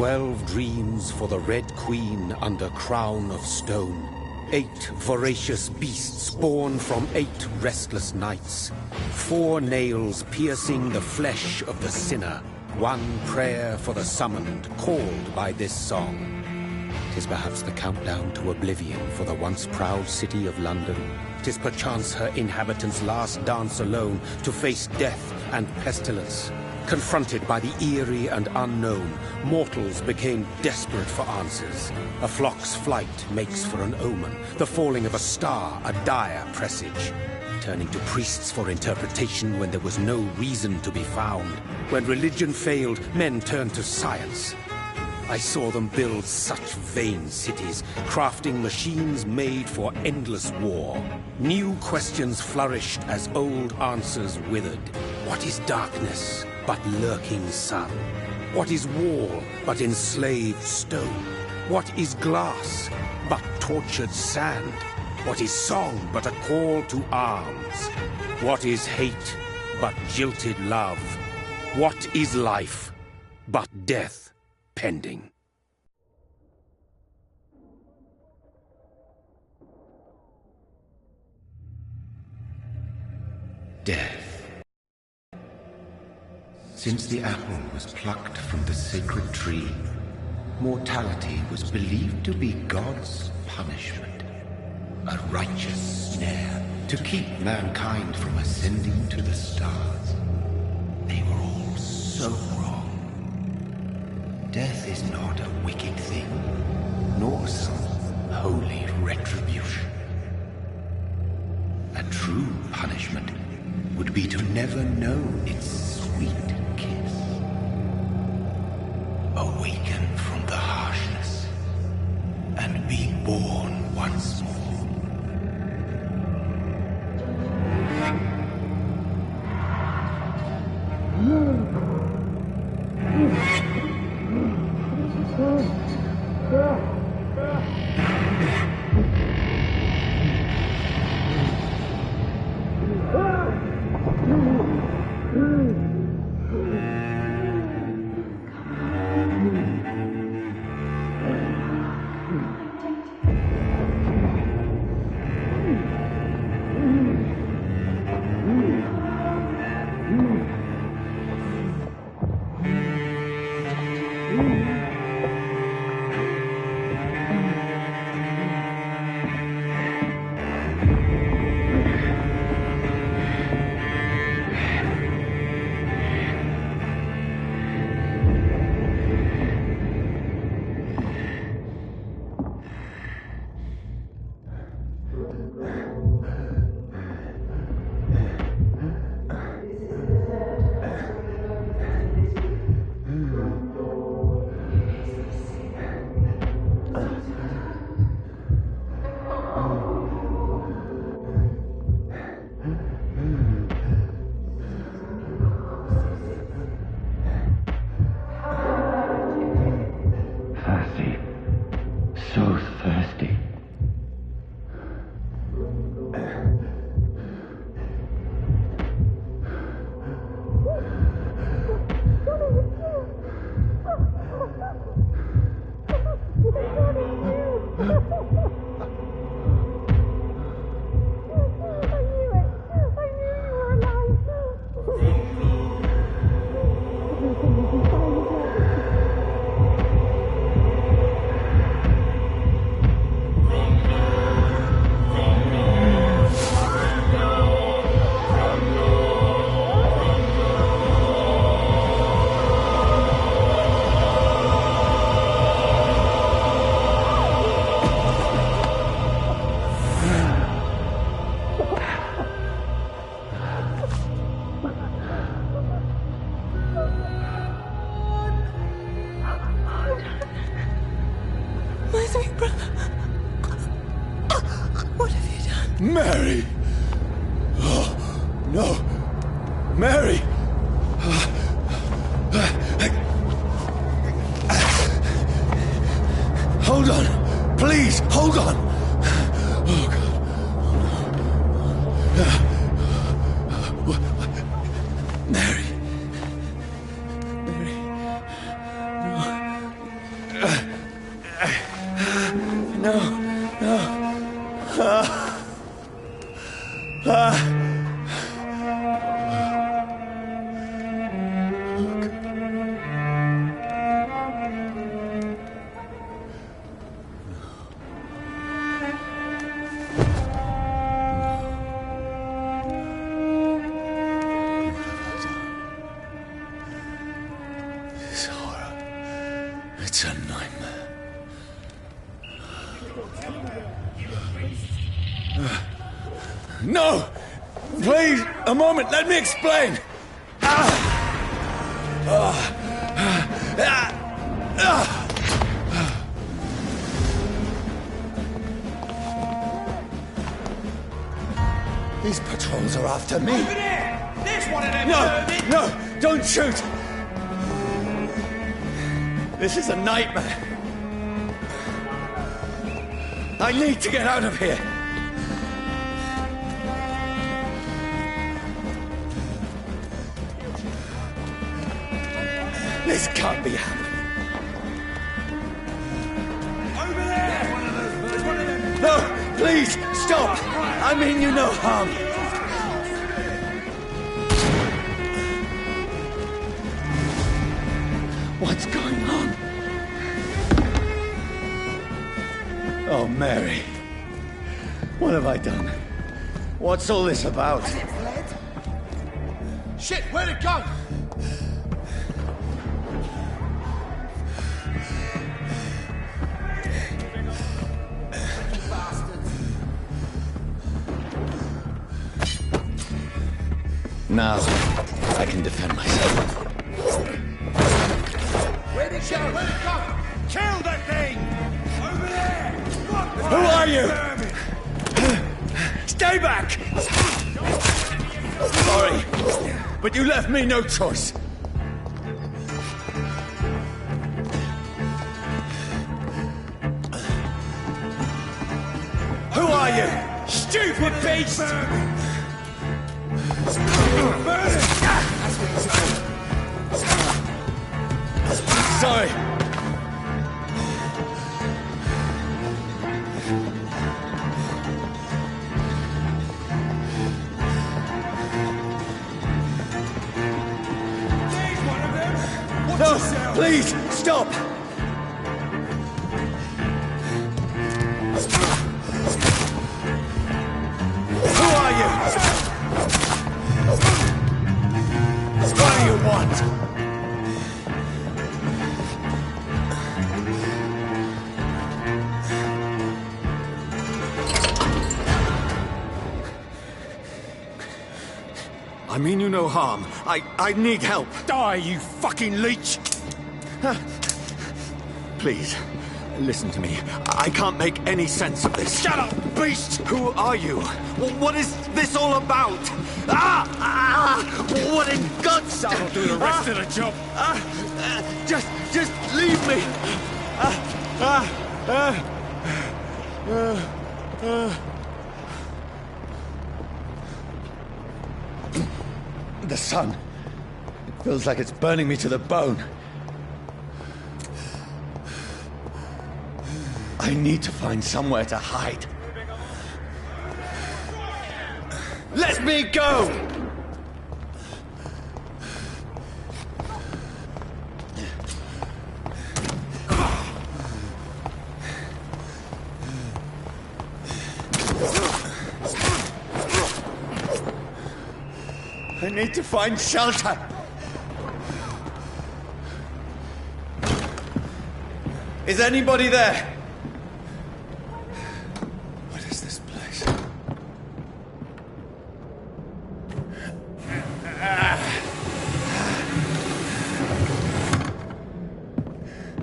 12 dreams for the Red Queen under crown of stone. 8 voracious beasts born from 8 restless nights. 4 nails piercing the flesh of the sinner. 1 prayer for the summoned, called by this song. 'Tis perhaps the countdown to oblivion for the once proud city of London. 'Tis perchance her inhabitants' last dance alone to face death and pestilence. Confronted by the eerie and unknown, mortals became desperate for answers. A flock's flight makes for an omen, the falling of a star a dire presage. Turning to priests for interpretation when there was no reason to be found. When religion failed, men turned to science. I saw them build such vain cities, crafting machines made for endless war. New questions flourished as old answers withered. What is darkness but lurking sun? What is wall but enslaved stone? What is glass but tortured sand? What is song but a call to arms? What is hate but jilted love? What is life but death pending? Death. Since the apple was plucked from the sacred tree, mortality was believed to be God's punishment. A righteous snare to keep mankind from ascending to the stars. They were all so wrong. Death is not a wicked thing, nor some holy retribution. A true punishment would be to never know its sweet kiss. Awaken from the harshness and be born once more. Mary! Oh, no! Mary! Hold on! Please, hold on! Oh, God. Mary. Mary. No. No. This horror. It's a nightmare. No! Please, a moment, let me explain! These patrols are after me. Over there! There's one of them! No! Don't shoot! This is a nightmare. I need to get out of here. This can't be happening. Over there! There's one of them! No, please, stop! I mean you no harm. What's going on? Oh, Mary. What have I done? What's all this about? Shit, where'd it go? Now, I can defend myself. Where'd it go? Where'd it go? Kill that thing! Over there! Who are you? Stay back! Sorry, but you left me no choice. Who are you? Stupid beast! Sorry. No, please, stop! Who are you? What do you want? I mean you no harm. I need help. Die, you fucking leech! Please, listen to me. I can't make any sense of this. Shut up, beast! Who are you? What is this all about? What in God's name? That'll do the rest of the job. Just leave me. The sun. It feels like it's burning me to the bone. I need to find somewhere to hide. Let me go! I need to find shelter. Is anybody there? What is this place?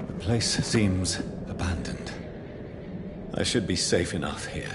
The place seems abandoned. I should be safe enough here.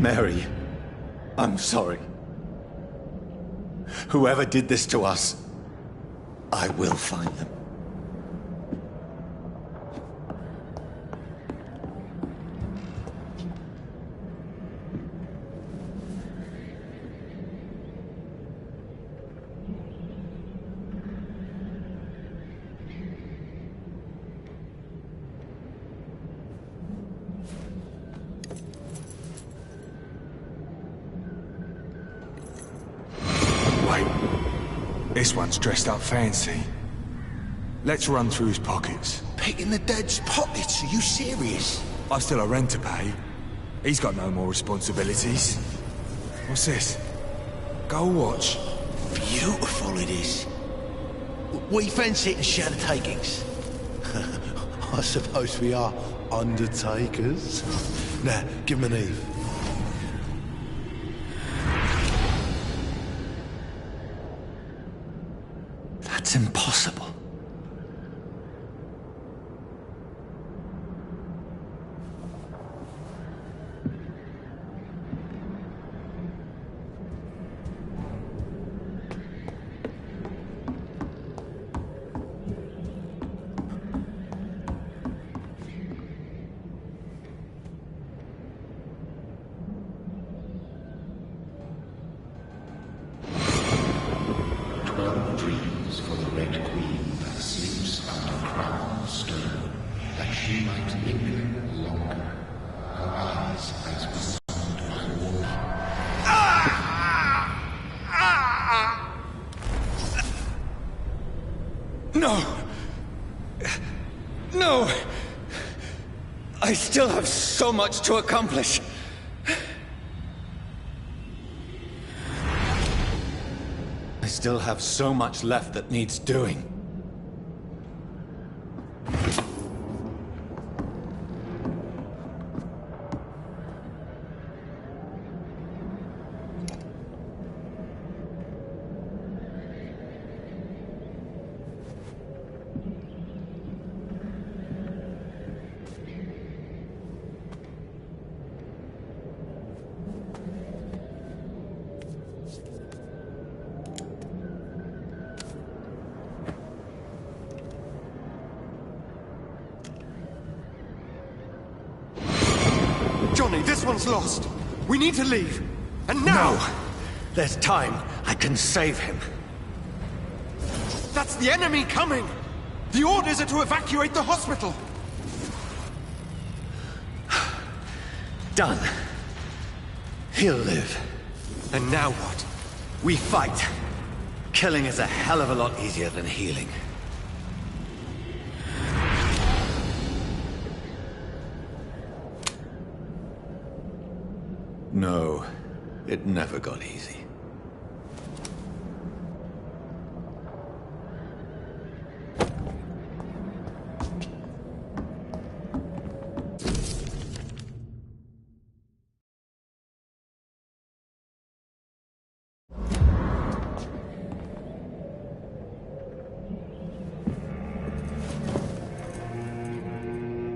Mary, I'm sorry. Whoever did this to us, I will find them. This one's dressed up fancy. Let's run through his pockets. Picking the dead's pockets? Are you serious? I've still a rent to pay. He's got no more responsibilities. What's this? Gold watch. Beautiful it is. We fence it and share the takings. I suppose we are undertakers. Now, give him an Eve. That's impossible. For the Red Queen that sleeps under crown stone, that she might linger longer, her eyes as beyond my wall. No! No! I still have so much to accomplish. I still have so much left that needs doing. Johnny, this one's lost. We need to leave. And now! No! There's time. I can save him. That's the enemy coming! The orders are to evacuate the hospital! Done. He'll live. And now what? We fight. Killing is a hell of a lot easier than healing. No, it never got easy.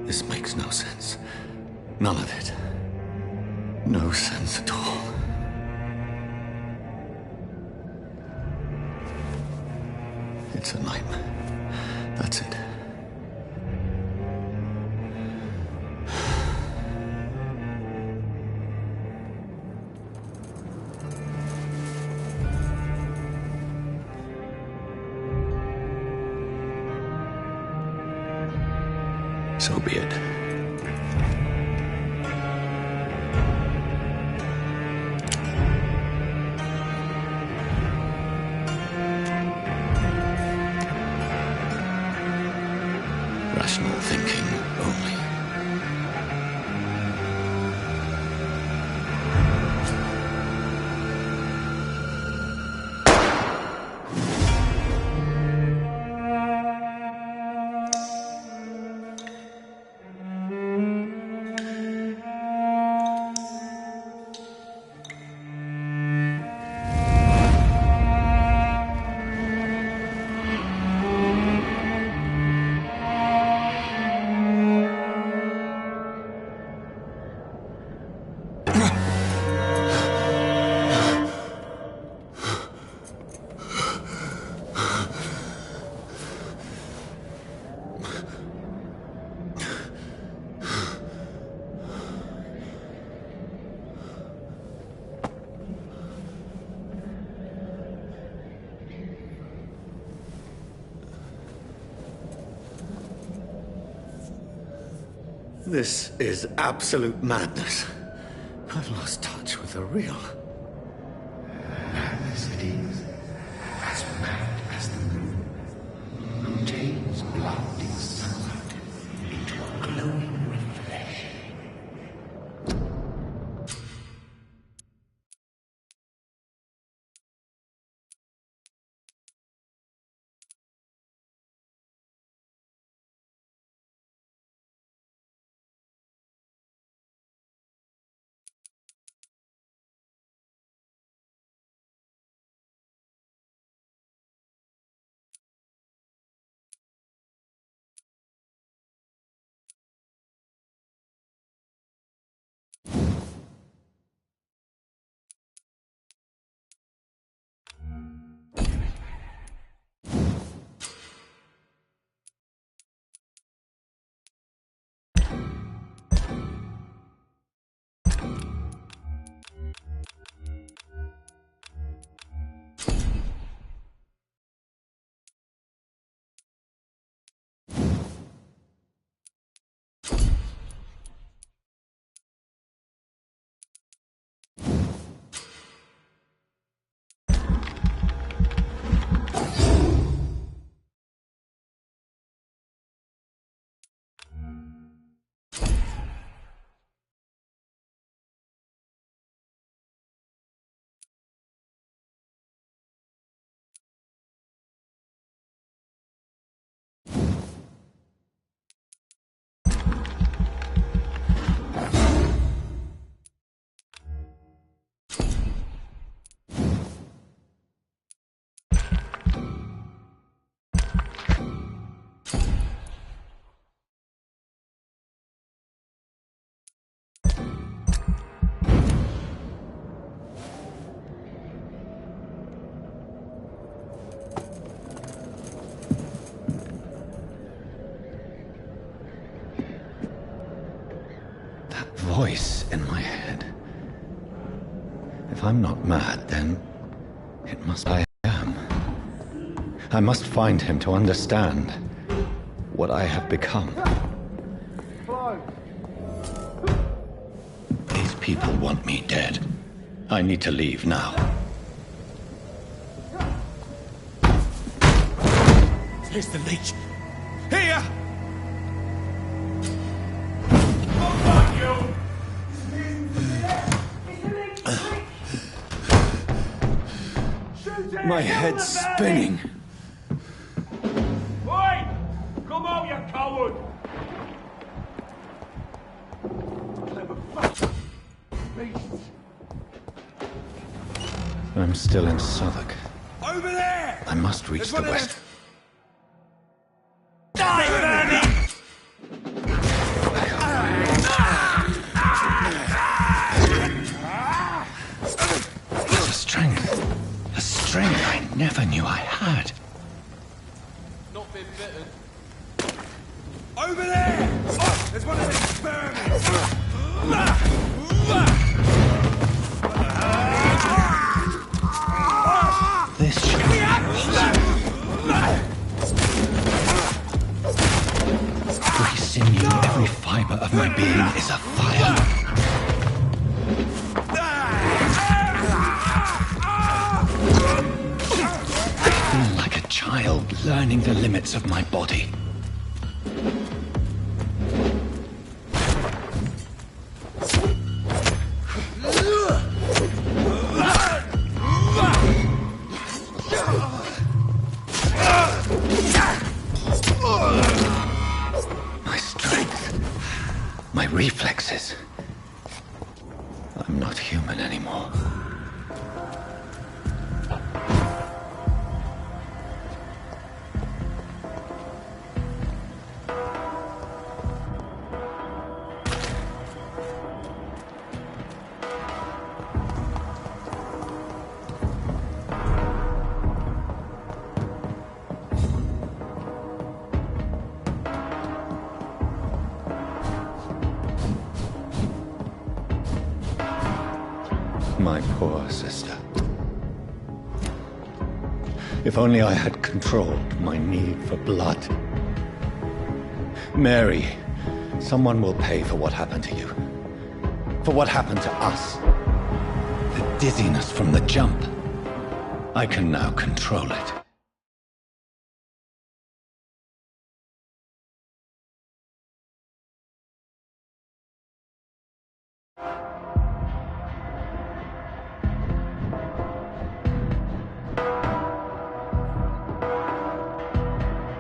This makes no sense. None of it. No sense at all. It's a nightmare. That's it. So be it. Rational thinking only. This is absolute madness. I've lost touch with the real. Madness it is, as mad as the moon, who turns blinding sunlight into a glowing reflection. Voice in my head. If I'm not mad, then it must I am. I must find him to understand what I have become. These people want me dead. I need to leave now. Here's the leech. Here! My head's spinning. Oi! Come out, you coward! I'm still in Southwark. Over there! I must reach There's the one of west. them. Die, Bernie! It's a strength. A strength I never knew I had. Not been bitten. Over there! Oh, there's one of them vermin! This should be every sinew, every fiber of my being is afire. I feel like a child learning the limits of my body. My strength, my reflexes. I'm not human anymore. My poor sister. If only I had controlled my need for blood. Mary, Someone will pay for what happened to you. For what happened to us. The dizziness from the jump. I can now control it.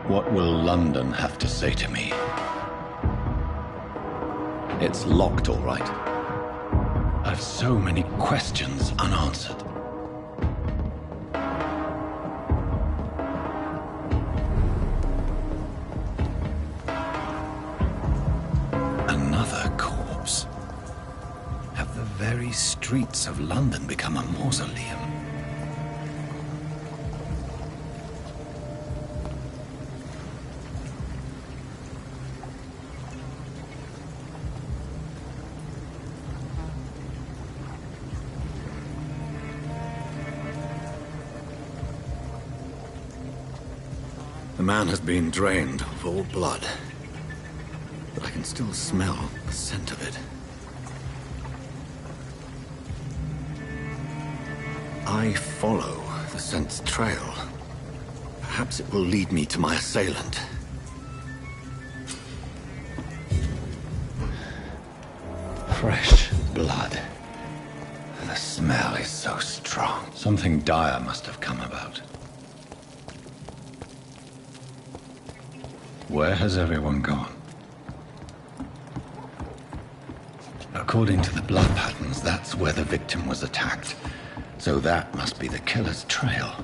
What will London have to say to me? It's locked, all right. I've so many questions unanswered. Another corpse. Have the very streets of London become a mausoleum? The man has been drained of all blood, but I can still smell the scent of it. I follow the scent's trail. Perhaps it will lead me to my assailant. Fresh blood. The smell is so strong. Something dire must have come about. Where has everyone gone? According to the blood patterns, that's where the victim was attacked. So that must be the killer's trail.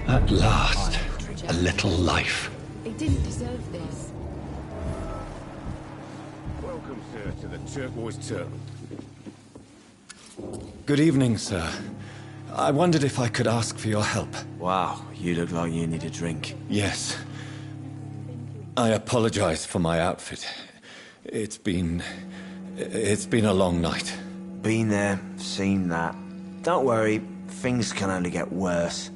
At last, a little life. They didn't deserve this. Welcome, sir, to the Turquoise Turtle. Good evening, sir. I wondered if I could ask for your help. Wow, you look like you need a drink. Yes. I apologize for my outfit. It's been a long night. Been there, seen that. Don't worry, things can only get worse.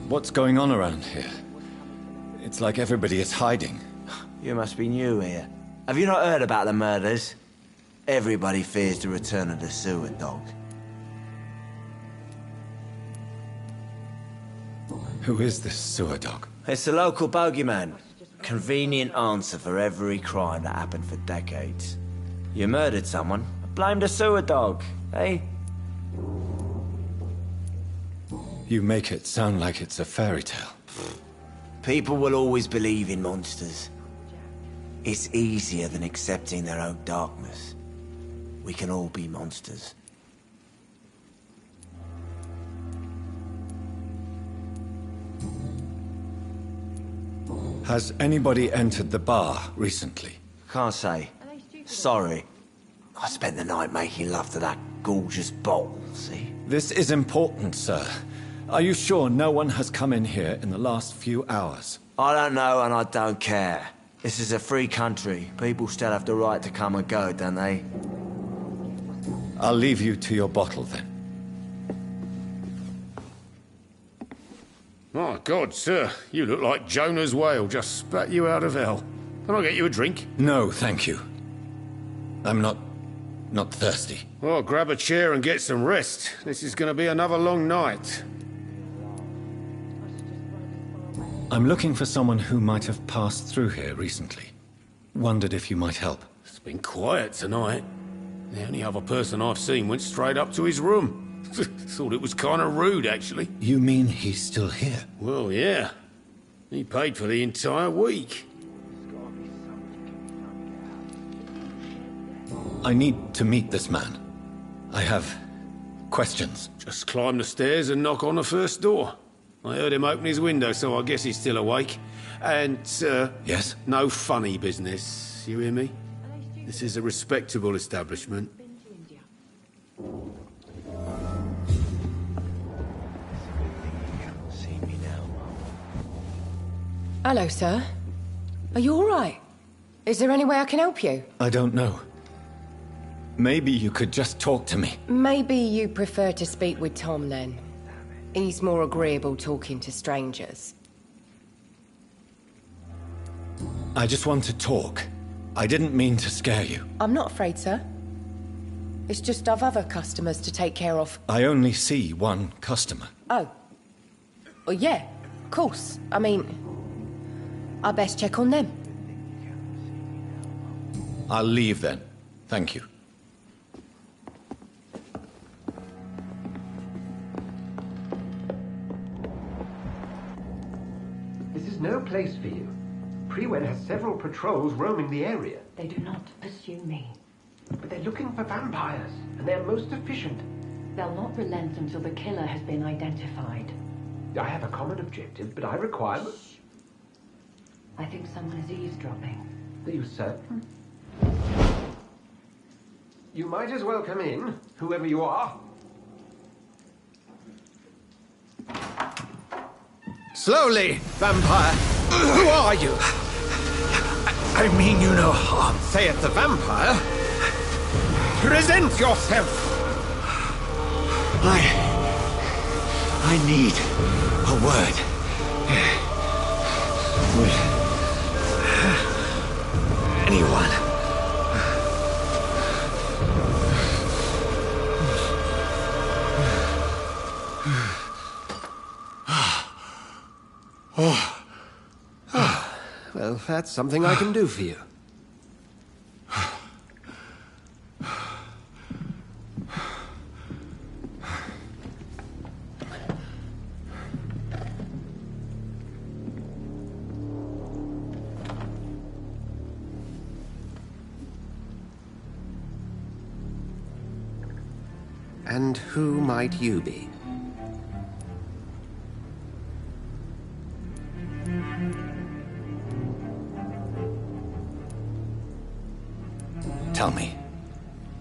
What's going on around here? It's like everybody is hiding. You must be new here. Have you not heard about the murders? Everybody fears the return of the sewer dog. Who is this sewer dog? It's the local bogeyman. Convenient answer for every crime that happened for decades. You murdered someone, blame the sewer dog, eh? You make it sound like it's a fairy tale. People will always believe in monsters. It's easier than accepting their own darkness. We can all be monsters. Has anybody entered the bar recently? Can't say. Sorry. I spent the night making love to that gorgeous bottle, see? This is important, sir. Are you sure no one has come in here in the last few hours? I don't know and I don't care. This is a free country. People still have the right to come and go, don't they? I'll leave you to your bottle, then. My God, sir, you look like Jonah's whale just spat you out of hell. Can I get you a drink? No, thank you. I'm not not thirsty. Well, grab a chair and get some rest. This is going to be another long night. I'm looking for someone who might have passed through here recently. Wondered if you might help. It's been quiet tonight. The only other person I've seen went straight up to his room. Thought it was kind of rude, actually. You mean he's still here? Well, yeah. He paid for the entire week. I need to meet this man. I have questions. Just climb the stairs and knock on the first door. I heard him open his window, so I guess he's still awake. And, Yes? no funny business. You hear me? This is a respectable establishment. Hello, sir. Are you all right? Is there any way I can help you? I don't know. Maybe you could just talk to me. Maybe you prefer to speak with Tom, then. He's more agreeable talking to strangers. I just want to talk. I didn't mean to scare you. I'm not afraid, sir. It's just I've other customers to take care of. I only see one customer. Oh. Well, yeah, of course. I mean, I best check on them. I'll leave then. Thank you. This is no place for you. Prewen has several patrols roaming the area. They do not pursue me. But they're looking for vampires, and they're most efficient. They'll not relent until the killer has been identified. I have a common objective, but I require... I think someone is eavesdropping. Are you certain? You might as well come in, whoever you are. Slowly, vampire. Who are you? I mean you no harm. Saith the vampire. Present yourself. I need a word. With anyone. Well, that's something I can do for you. And who might you be? Tell me,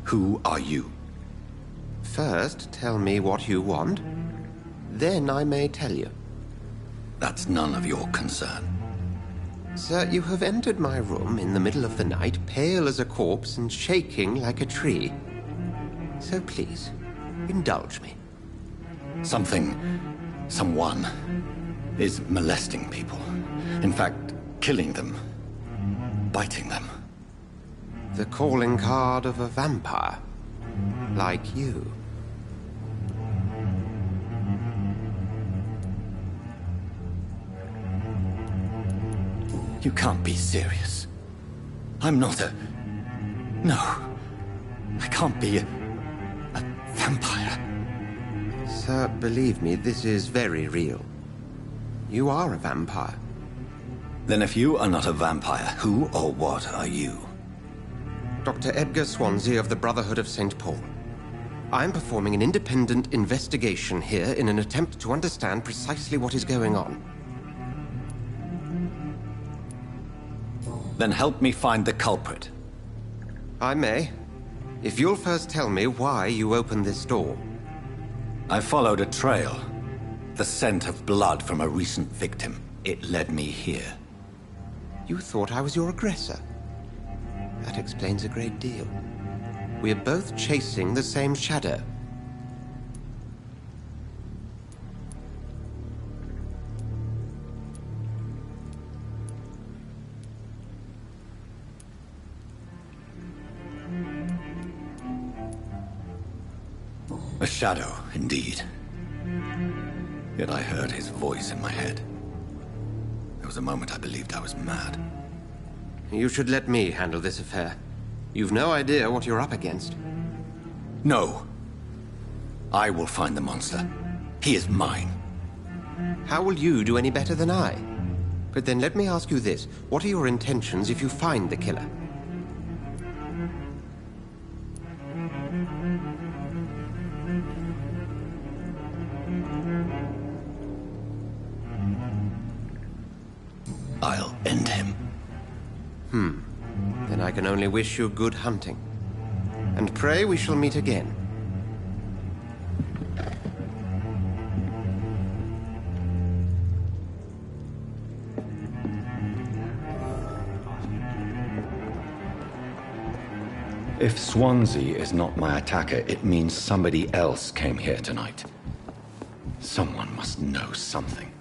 who are you? First, tell me what you want. Then I may tell you. That's none of your concern. Sir, you have entered my room in the middle of the night, pale as a corpse and shaking like a tree. So please, indulge me. Someone is molesting people. In fact, killing them. Biting them. The calling card of a vampire. Like you. You can't be serious. I'm not a... No. I can't be a vampire. Sir, believe me, this is very real. You are a vampire. Then if you are not a vampire, who or what are you? Dr. Edgar Swansea of the Brotherhood of St. Paul. I'm performing an independent investigation here in an attempt to understand precisely what is going on. Then help me find the culprit. I may. If you'll first tell me why you opened this door. I followed a trail. The scent of blood from a recent victim. It led me here. You thought I was your aggressor. That explains a great deal. We're both chasing the same shadow. A shadow, indeed. Yet I heard his voice in my head. There was a moment I believed I was mad. You should let me handle this affair. You've no idea what you're up against. No. I will find the monster. He is mine. How will you do any better than I? But then let me ask you this. What are your intentions if you find the killer? I'll end him. Then I can only wish you good hunting. And pray we shall meet again. If Swansea is not my attacker, it means somebody else came here tonight. Someone must know something.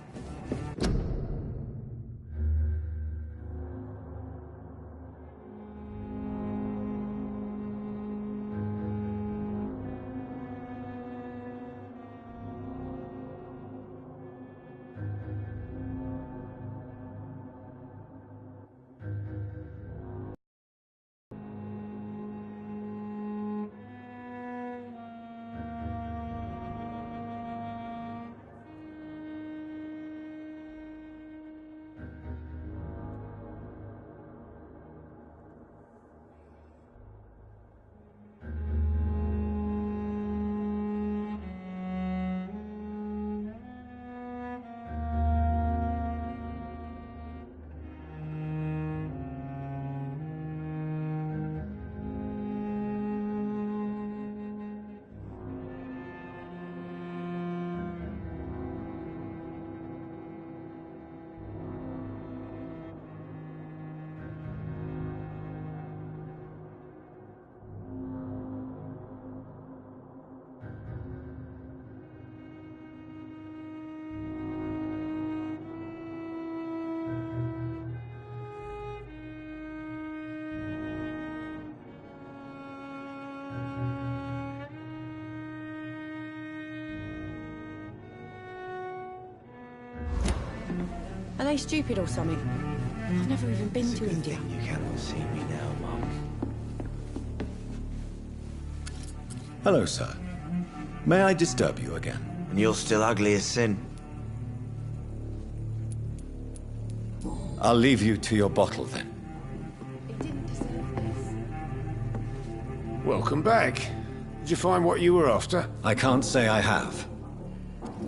Are they stupid or something? I've never even been to India. You cannot see me now, Mum. Hello, sir. May I disturb you again? And you're still ugly as sin. I'll leave you to your bottle, then. He didn't deserve this. Welcome back. Did you find what you were after? I can't say I have.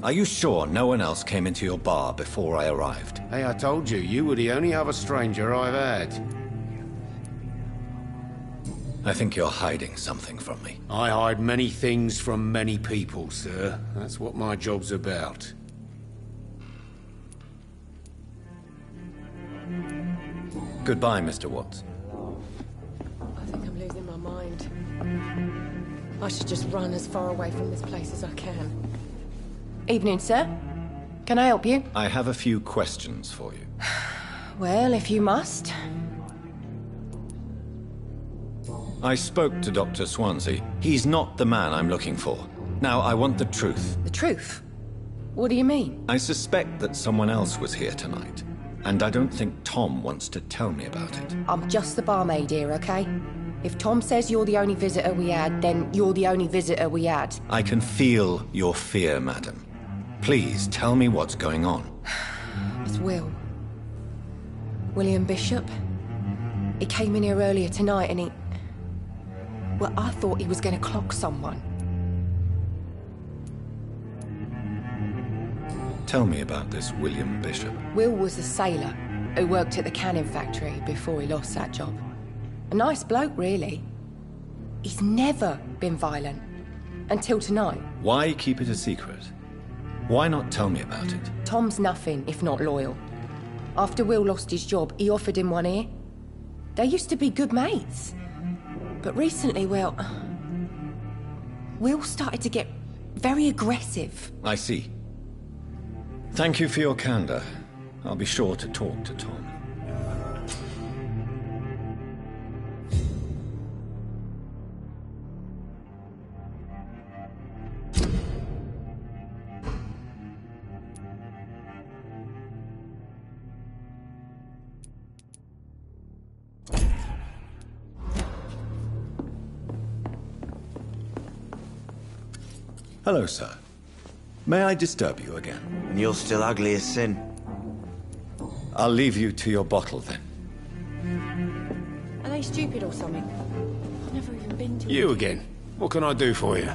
Are you sure no one else came into your bar before I arrived? Hey, I told you, you were the only other stranger I've had. I think you're hiding something from me. I hide many things from many people, sir. That's what my job's about. Goodbye, Mr. Watts. I think I'm losing my mind. I should just run as far away from this place as I can. Evening, sir. Can I help you? I have a few questions for you. Well, if you must. I spoke to Dr. Swansea. He's not the man I'm looking for. Now, I want the truth. The truth? What do you mean? I suspect that someone else was here tonight. And I don't think Tom wants to tell me about it. I'm just the barmaid here, okay? If Tom says you're the only visitor we had, then you're the only visitor we had. I can feel your fear, madam. Please, tell me what's going on. It's Will. William Bishop. He came in here earlier tonight and he... Well, I thought he was going to clock someone. Tell me about this William Bishop. Will was a sailor who worked at the canning factory before he lost that job. A nice bloke, really. He's never been violent. Until tonight. Why keep it a secret? Why not tell me about it? Tom's nothing if not loyal. After Will lost his job, he offered him one ear. They used to be good mates. But recently, well... Will started to get very aggressive. I see. Thank you for your candor. I'll be sure to talk to Tom. Hello, sir. May I disturb you again? And you're still ugly as sin. I'll leave you to your bottle, then. Are they stupid or something? I've never even been to... You again. What can I do for you?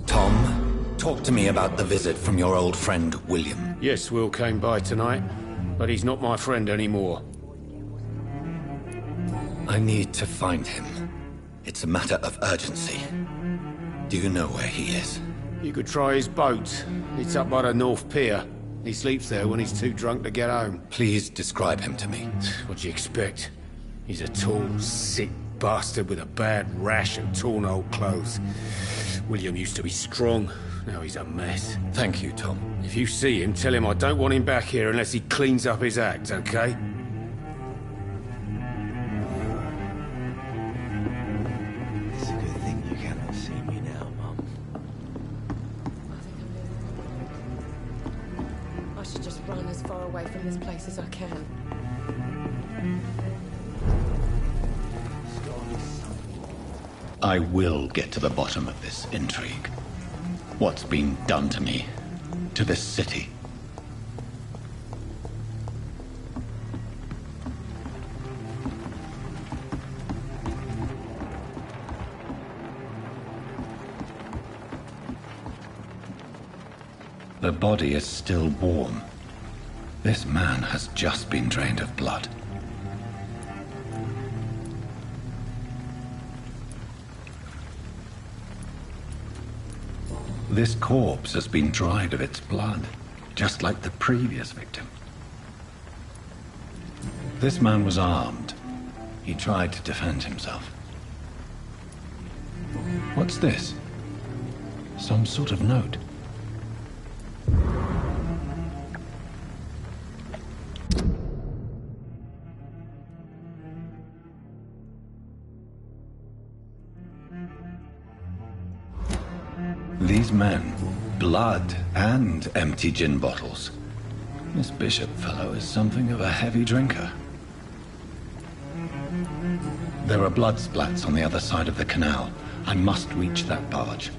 Tom, talk to me about the visit from your old friend, William. Yes, Will came by tonight, but he's not my friend anymore. I need to find him. It's a matter of urgency. Do you know where he is? You could try his boat. It's up by the North Pier. He sleeps there when he's too drunk to get home. Please describe him to me. What do you expect? He's a tall, sick bastard with a bad rash and torn old clothes. William used to be strong. Now he's a mess. Thank you, Tom. If you see him, tell him I don't want him back here unless he cleans up his act, okay? It's a good thing you cannot see me now, Mum. I should just run as far away from this place as I can. I will get to the bottom of this intrigue. What's been done to me, to this city. The body is still warm. This man has just been drained of blood. This corpse has been dried of its blood, just like the previous victim. This man was armed. He tried to defend himself. What's this? Some sort of note. These men, blood and empty gin bottles. This Bishop fellow is something of a heavy drinker. There are blood splats on the other side of the canal. I must reach that barge.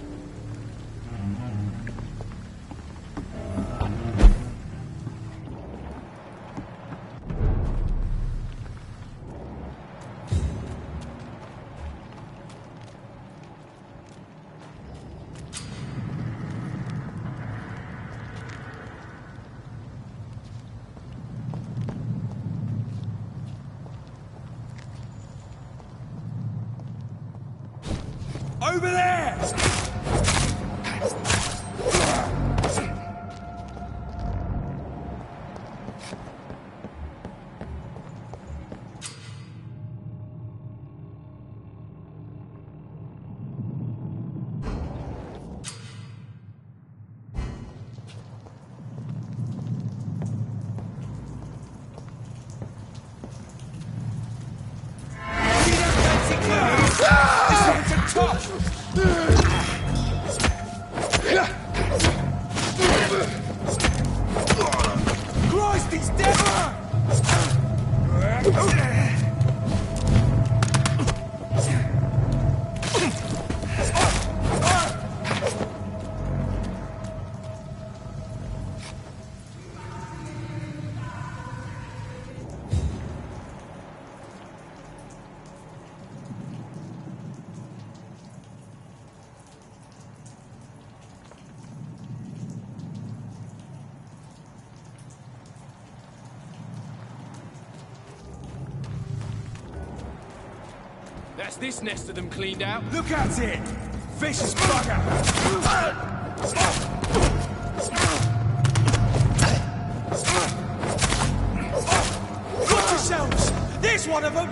Over there! Christ, he's dead! That's this nest of them cleaned out. Look at it! Vicious bugger! Watch yourselves! There's one of them!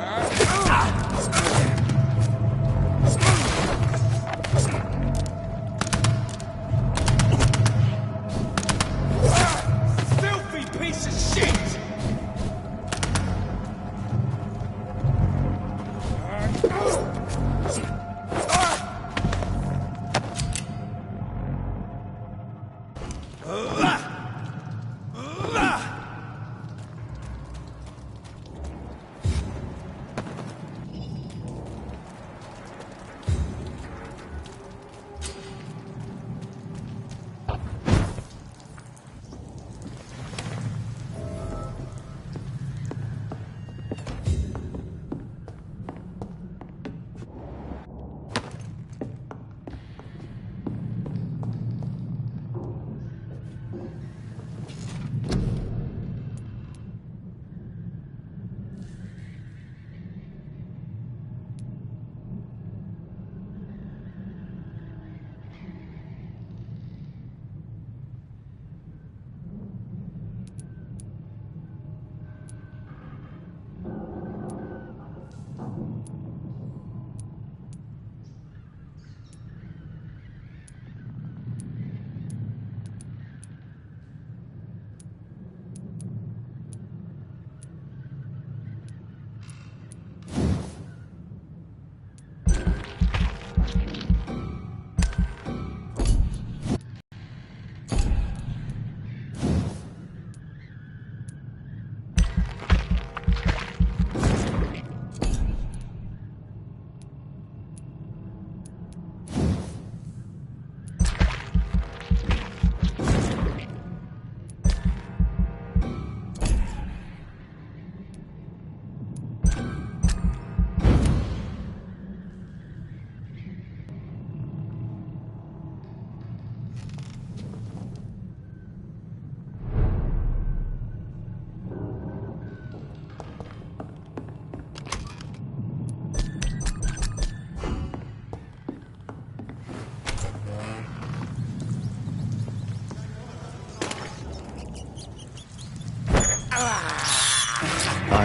Filthy piece of shit!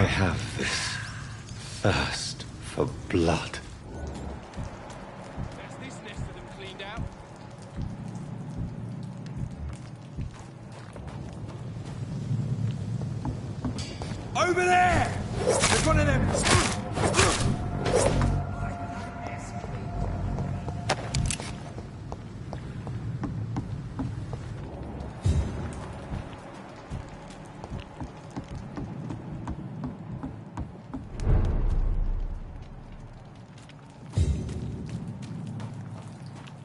have this thirst for blood. That's this nest of them cleaned out. Over there! There's one of them!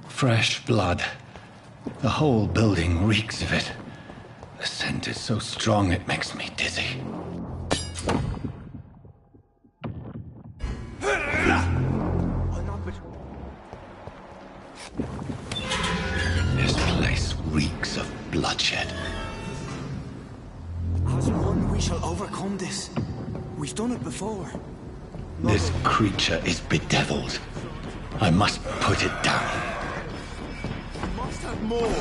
Fresh blood. The whole building reeks of it. The scent is so strong it makes me dizzy. This place reeks of bloodshed. As one, we shall overcome this. We've done it before. This creature is bedeviled. I must put it down. Must have more.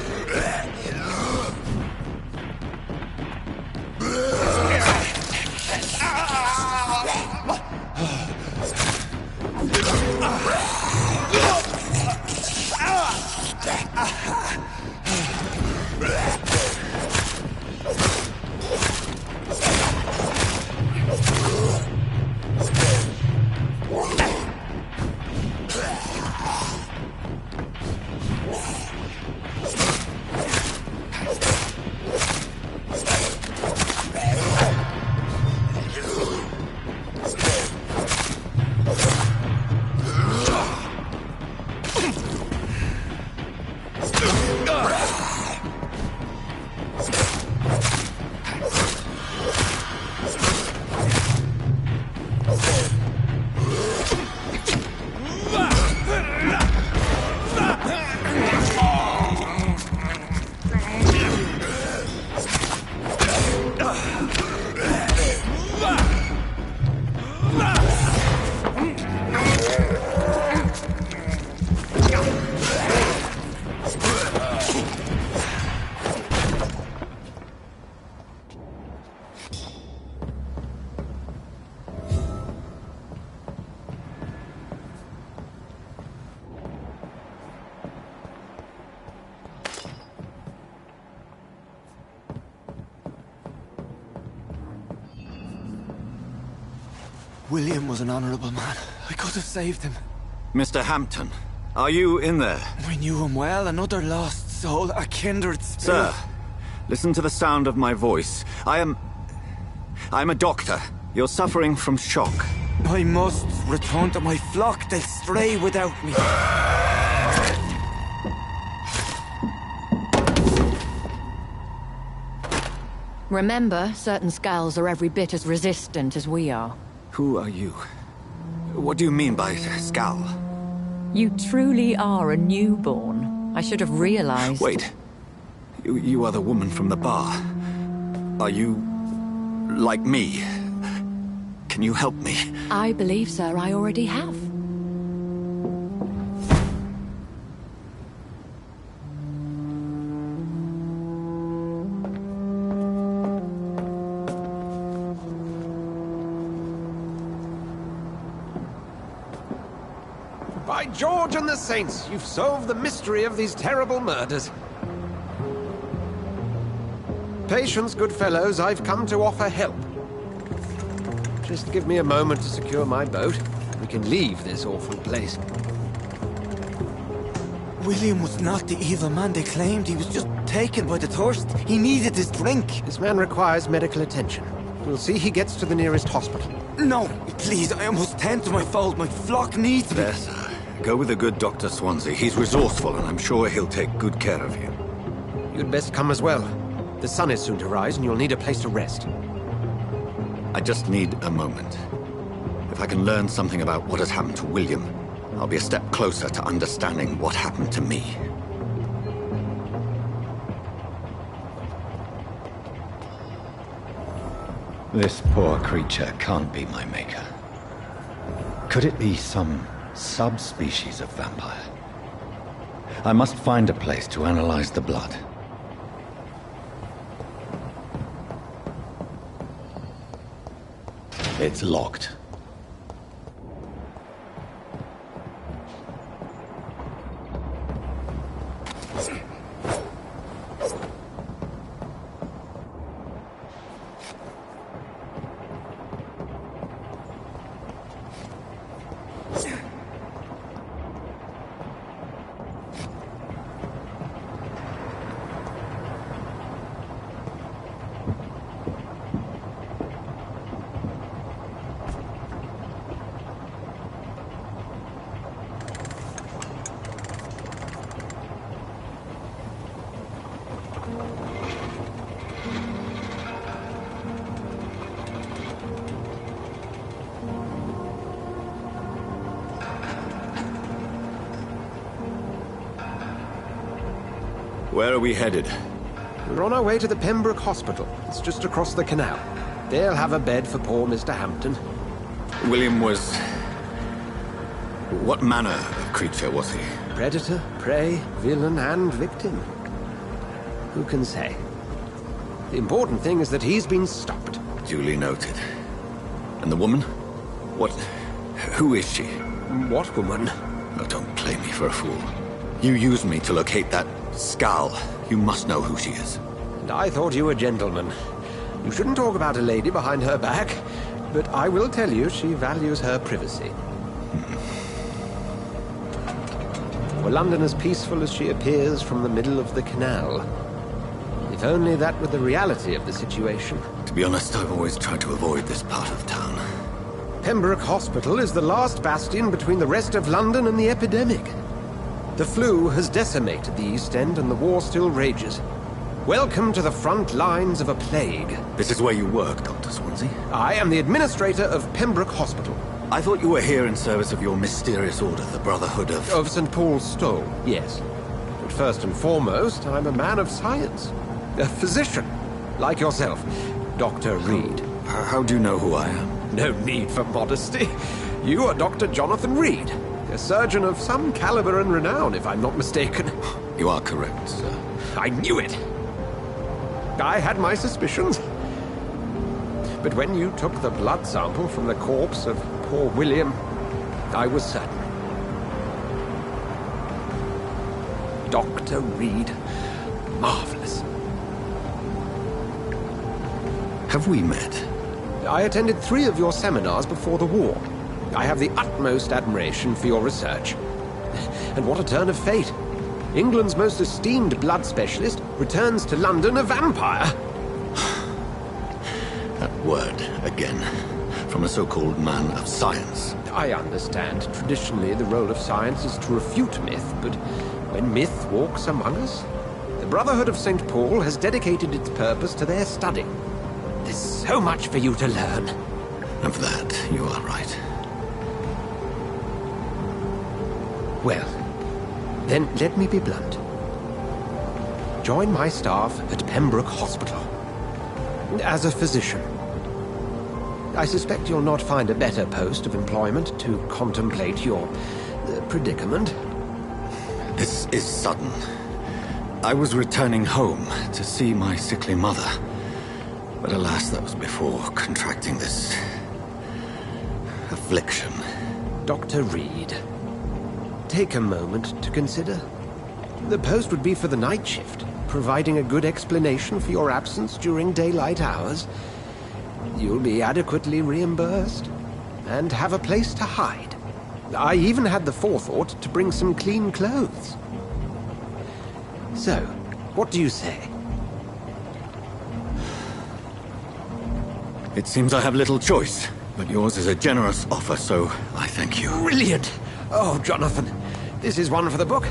William was an honorable man. I could have saved him. Mr. Hampton, are you in there? We knew him well, another lost soul, a kindred spirit. Sir, listen to the sound of my voice. I'm a doctor. You're suffering from shock. I must return to my flock. They'll stray without me. Remember, certain skulls are every bit as resistant as we are. Who are you? What do you mean by skull? You truly are a newborn. I should have realized. Wait. You are the woman from the bar. Are you like me? Can you help me? I believe, sir, I already have. By George and the Saints, you've solved the mystery of these terrible murders. Patience, good fellows, I've come to offer help. Just give me a moment to secure my boat. We can leave this awful place. William was not the evil man they claimed. He was just taken by the thirst. He needed his drink. This man requires medical attention. We'll see he gets to the nearest hospital. No, please, I must tend to my fold. My flock needs me. There, sir. Go with the good Dr. Swansea. He's resourceful, and I'm sure he'll take good care of you. You'd best come as well. The sun is soon to rise, and you'll need a place to rest. I just need a moment. If I can learn something about what has happened to William, I'll be a step closer to understanding what happened to me. This poor creature can't be my maker. Could it be some subspecies of vampire? I must find a place to analyze the blood. It's locked. Where are we headed? We're on our way to the Pembroke Hospital. It's just across the canal. They'll have a bed for poor Mr. Hampton. William was... What manner of creature was he? Predator, prey, villain, and victim. Who can say? The important thing is that he's been stopped. Duly noted. And the woman? What... Who is she? What woman? Oh, don't play me for a fool. You used me to locate that Skal. You must know who she is. And I thought you a gentleman. You shouldn't talk about a lady behind her back, but I will tell you she values her privacy. Were London as peaceful as she appears from the middle of the canal? If only that were the reality of the situation. To be honest, I've always tried to avoid this part of town. Pembroke Hospital is the last bastion between the rest of London and the epidemic. The flu has decimated the East End and the war still rages. Welcome to the front lines of a plague. This is where you work, Dr. Swansea? I am the administrator of Pembroke Hospital. I thought you were here in service of your mysterious order, the Brotherhood of... Of St. Paul's Stole, yes. But first and foremost, I'm a man of science. A physician, like yourself, Dr. Reed. How do you know who I am? No need for modesty. You are Dr. Jonathan Reed. A surgeon of some caliber and renown, if I'm not mistaken. You are correct, sir. I knew it! I had my suspicions. But when you took the blood sample from the corpse of poor William, I was certain. Dr. Reed. Marvelous. Have we met? I attended 3 of your seminars before the war. I have the utmost admiration for your research. And what a turn of fate. England's most esteemed blood specialist returns to London a vampire. That word, again, from a so-called man of science. I understand. Traditionally, the role of science is to refute myth, but when myth walks among us, the Brotherhood of St. Paul has dedicated its purpose to their study. There's so much for you to learn. Of that, you are right. Well, then let me be blunt. Join my staff at Pembroke Hospital. As a physician. I suspect you'll not find a better post of employment to contemplate your predicament. This is sudden. I was returning home to see my sickly mother. But alas, that was before contracting this... affliction. Dr. Reed, take a moment to consider. The post would be for the night shift, providing a good explanation for your absence during daylight hours. You'll be adequately reimbursed, and have a place to hide. I even had the forethought to bring some clean clothes. So, what do you say? It seems I have little choice, but yours is a generous offer, so I thank you. Brilliant! Oh, Jonathan, this is one for the book,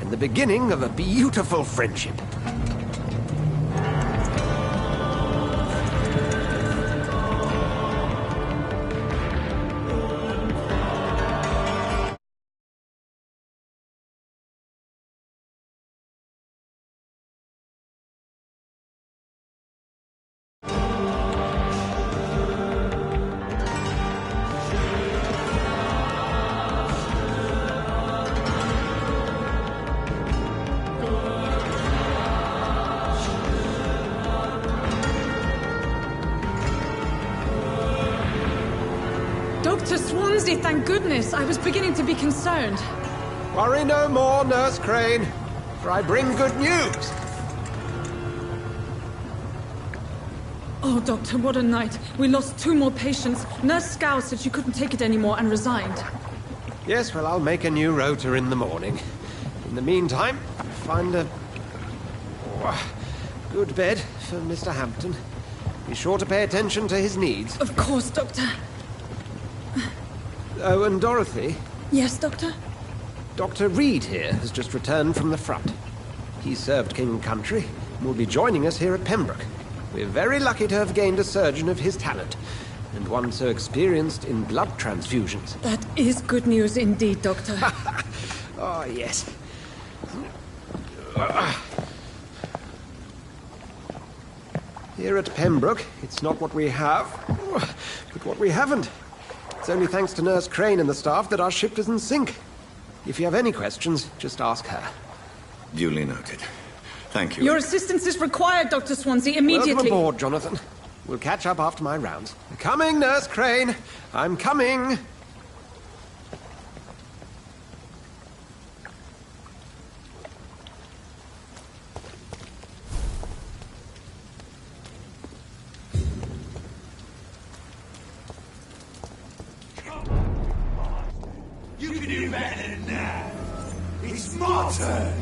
and the beginning of a beautiful friendship. Dr. Swansea, thank goodness. I was beginning to be concerned. Worry no more, Nurse Crane, for I bring good news. Oh, Doctor, what a night. We lost 2 more patients. Nurse Scow said she couldn't take it anymore and resigned. Yes, well, I'll make a new rota in the morning. In the meantime, find a good bed for Mr. Hampton. Be sure to pay attention to his needs. Of course, Doctor. Oh, and Dorothy? Yes, Doctor? Dr. Reed here has just returned from the front. He served King and Country and will be joining us here at Pembroke. We're very lucky to have gained a surgeon of his talent, and one so experienced in blood transfusions. That is good news indeed, Doctor. Oh, yes. Here at Pembroke, it's not what we have, but what we haven't. It's only thanks to Nurse Crane and the staff that our ship doesn't sink. If you have any questions, just ask her. Duly noted. Thank you. Your assistance is required, Dr. Swansea, immediately. Welcome aboard, Jonathan. We'll catch up after my rounds. Coming, Nurse Crane. I'm coming. You can do better than that. It's my turn.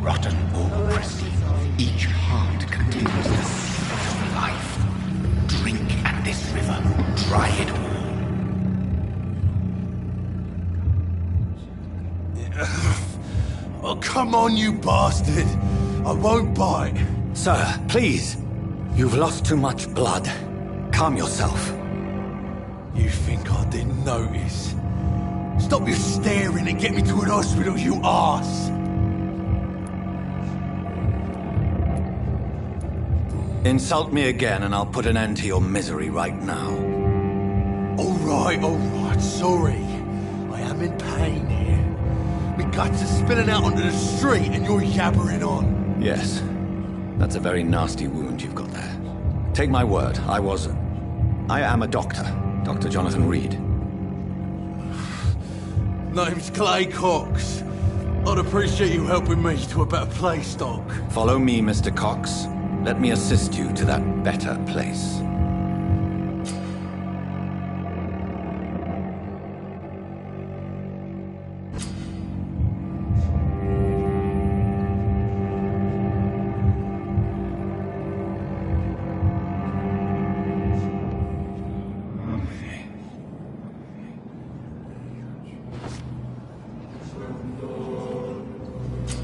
Rotten bureaucracy. Each heart contains the secret of life. Drink at this river. Try it all. Oh, come on, you bastard. I won't bite. Sir, please. You've lost too much blood. Calm yourself. You think I didn't notice? Stop your staring and get me to an hospital, you arse! Insult me again and I'll put an end to your misery right now. Alright, sorry. I am in pain here. My guts are spilling out onto the street and you're yabbering on. Yes. That's a very nasty wound you've got there. Take my word, I am a doctor. Dr. Jonathan Reed. Name's Clay Cox. I'd appreciate you helping me to a better place, Doc. Follow me, Mr. Cox. Let me assist you to that better place.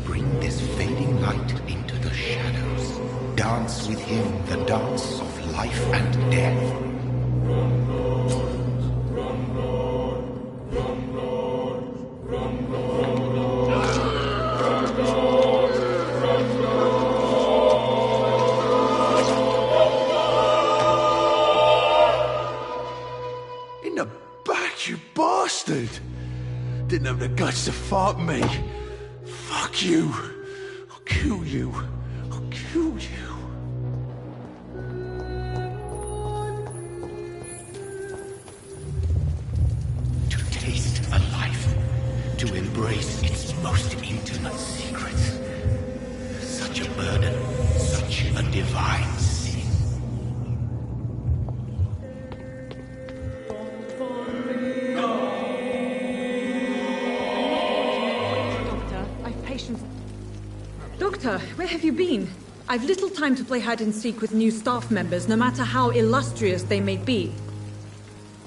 Bring this fading light into the shadows. Dance with him the dance of life and death. In the back, you bastard! Didn't have the guts to fight me. Fuck you. I'll kill you. I'll kill you. To taste a life, to embrace its most intimate secrets. Such a burden, such a divine sin. Doctor, I've patience. Doctor, where have you been? I've little time to play hide-and-seek with new staff members, no matter how illustrious they may be.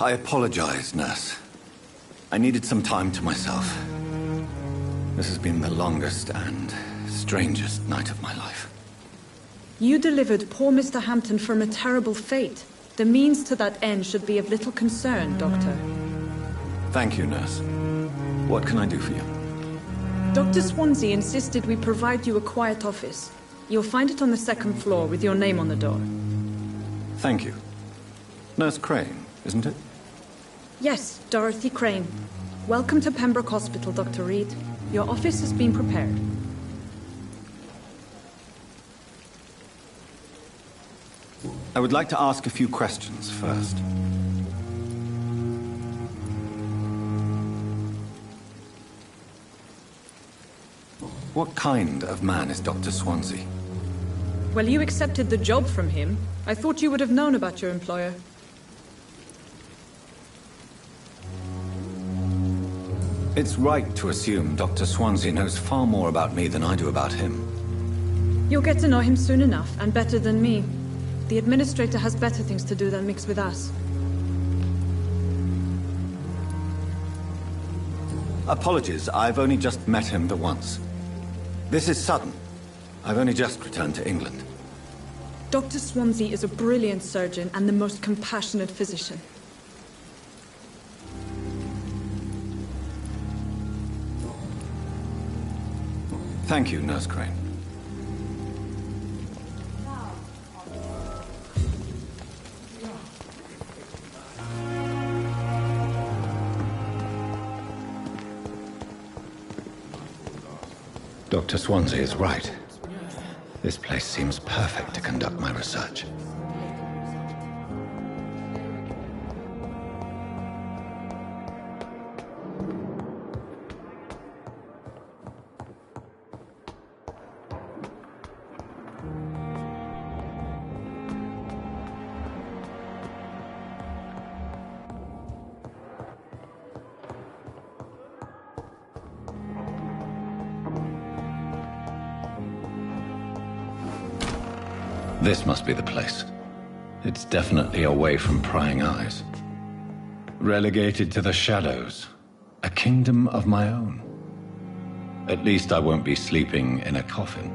I apologize, nurse. I needed some time to myself. This has been the longest and strangest night of my life. You delivered poor Mr. Hampton from a terrible fate. The means to that end should be of little concern, Doctor. Thank you, nurse. What can I do for you? Dr. Swansea insisted we provide you a quiet office. You'll find it on the 2nd floor with your name on the door. Thank you. Nurse Crane, isn't it? Yes, Dorothy Crane. Welcome to Pembroke Hospital, Dr. Reed. Your office has been prepared. I would like to ask a few questions first. What kind of man is Dr. Swansea? Well, you accepted the job from him. I thought you would have known about your employer. It's right to assume Dr. Swansea knows far more about me than I do about him. You'll get to know him soon enough, and better than me. The administrator has better things to do than mix with us. Apologies, I've only just met him the once. This is sudden. I've only just returned to England. Dr. Swansea is a brilliant surgeon and the most compassionate physician. Thank you, Nurse Crane. Dr. Swansea is right. This place seems perfect to conduct my research. This must be the place. It's definitely away from prying eyes. Relegated to the shadows. A kingdom of my own. At least I won't be sleeping in a coffin.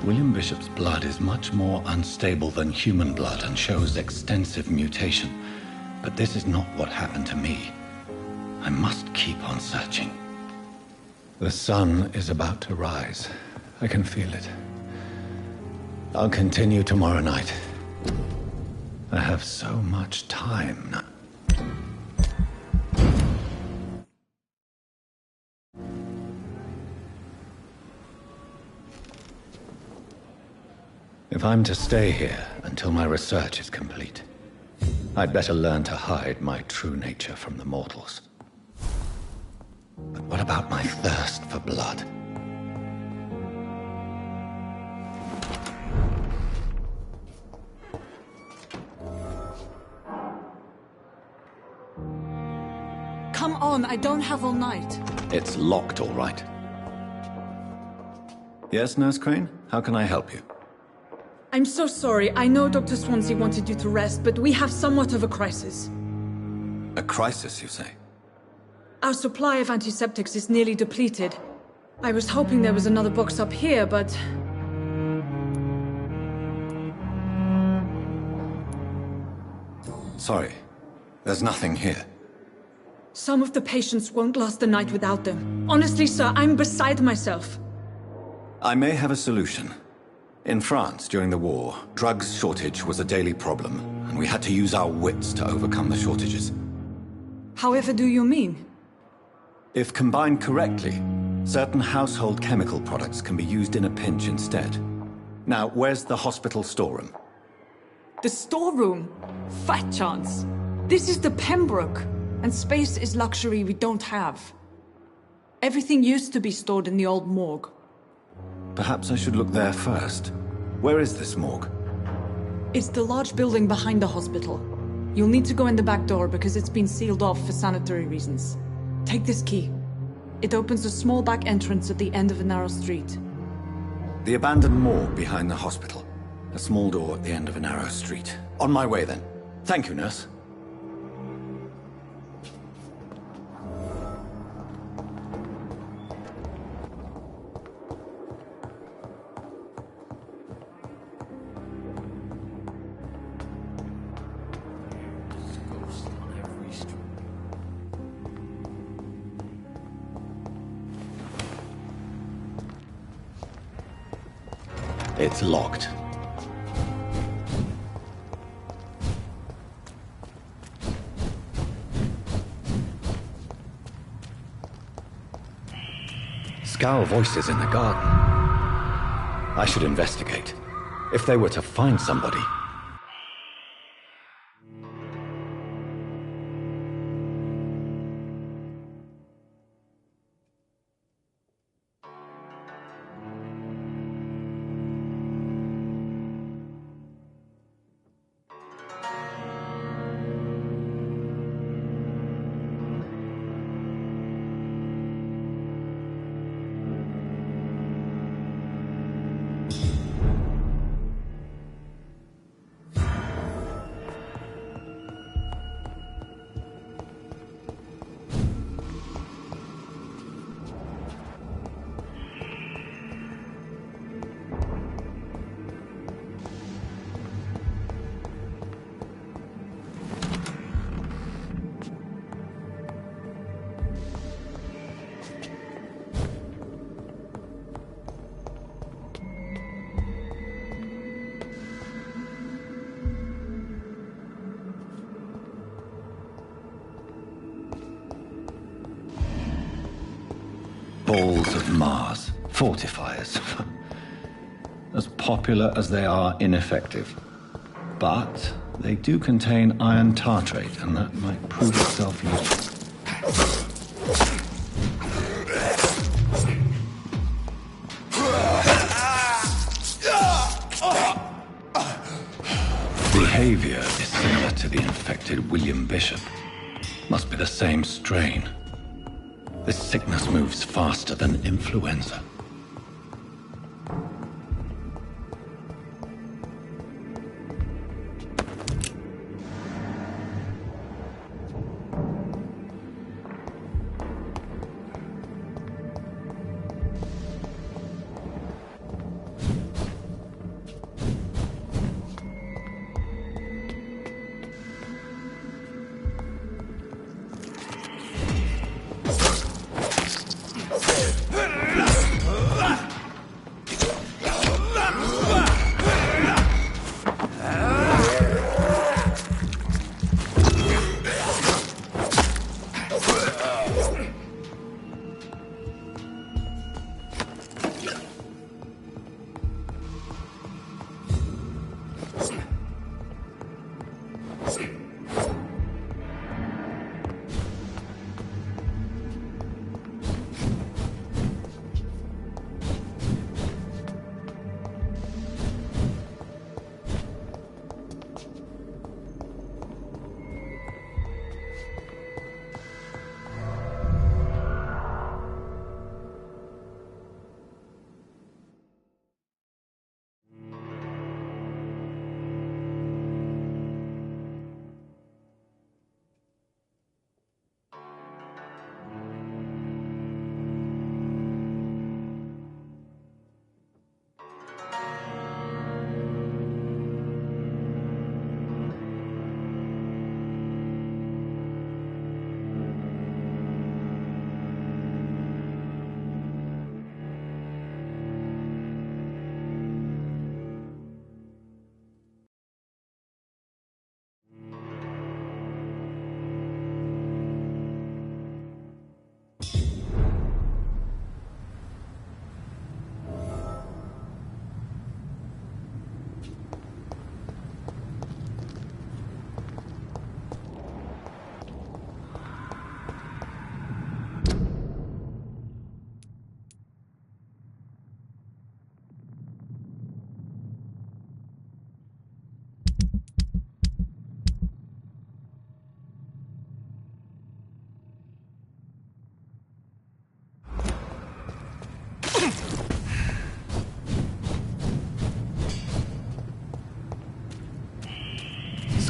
William Bishop's blood is much more unstable than human blood and shows extensive mutation. But this is not what happened to me. I must keep on searching. The sun is about to rise. I can feel it. I'll continue tomorrow night. I have so much time now. If I'm to stay here until my research is complete, I'd better learn to hide my true nature from the mortals. But what about my thirst for blood? Come on, I don't have all night. It's locked, all right. Yes, Nurse Crane? How can I help you? I'm so sorry. I know Dr. Swansea wanted you to rest, but we have somewhat of a crisis. A crisis, you say? Our supply of antiseptics is nearly depleted. I was hoping there was another box up here, but... Sorry. There's nothing here. Some of the patients won't last the night without them. Honestly, sir, I'm beside myself. I may have a solution. In France, during the war, drugs shortage was a daily problem, and we had to use our wits to overcome the shortages. However do you mean? If combined correctly, certain household chemical products can be used in a pinch instead. Now, where's the hospital storeroom? The storeroom? Fat chance. This is the Pembroke, and space is luxury we don't have. Everything used to be stored in the old morgue. Perhaps I should look there first. Where is this morgue? It's the large building behind the hospital. You'll need to go in the back door because it's been sealed off for sanitary reasons. Take this key. It opens a small back entrance at the end of a narrow street. The abandoned morgue behind the hospital. A small door at the end of a narrow street. On my way then. Thank you, nurse. It's locked. Scowl voices in the garden. I should investigate. If they were to find somebody... Balls of Mars. Fortifiers. As popular as they are ineffective. But they do contain iron tartrate, and that might prove itself useful. Behavior is similar to the infected William Bishop. Must be the same strain. This sickness moves faster than influenza.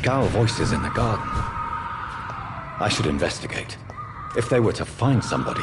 Skal voices in the garden. I should investigate. If they were to find somebody...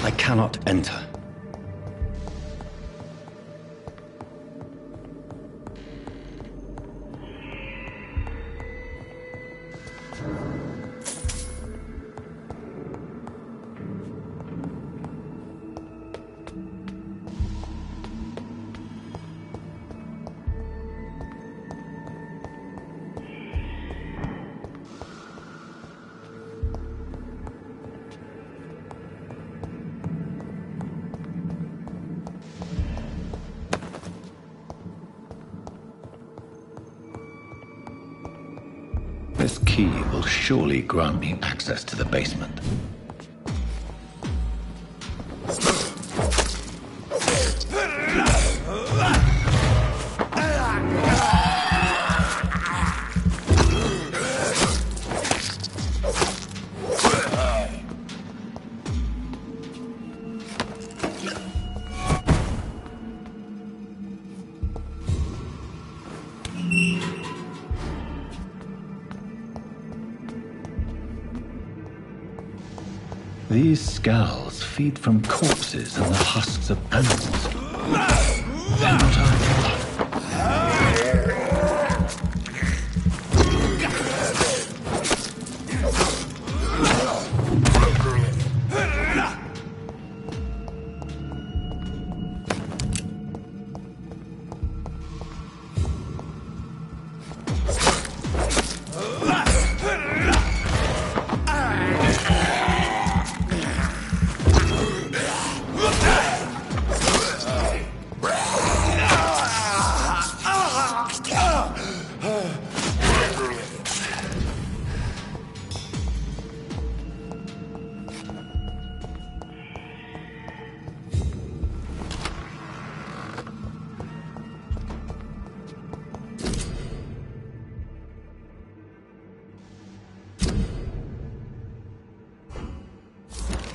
I cannot enter. This key will surely grant me access to the basement. These skulls feed from corpses and the husks of animals. They're not our...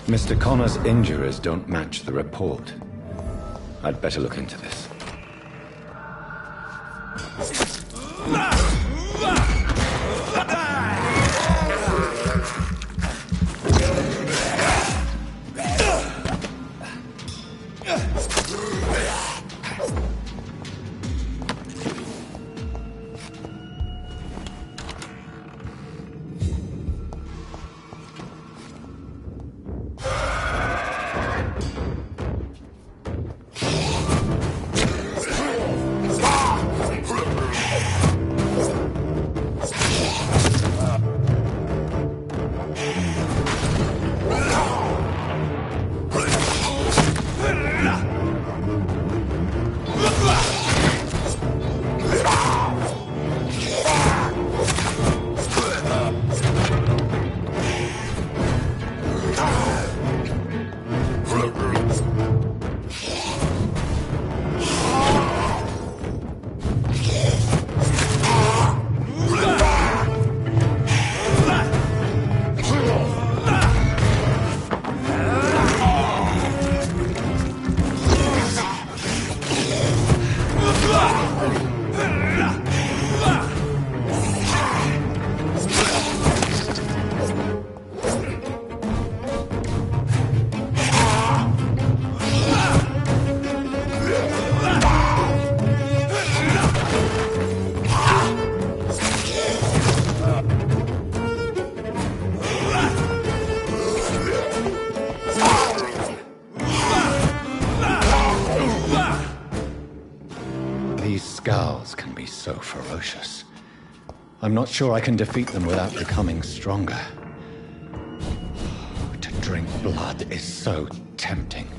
Mr. Connor's injuries don't match the report. I'd better look into this. Scowls can be so ferocious. I'm not sure I can defeat them without becoming stronger. To drink blood is so tempting.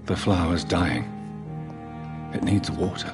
The flower's dying. It needs water.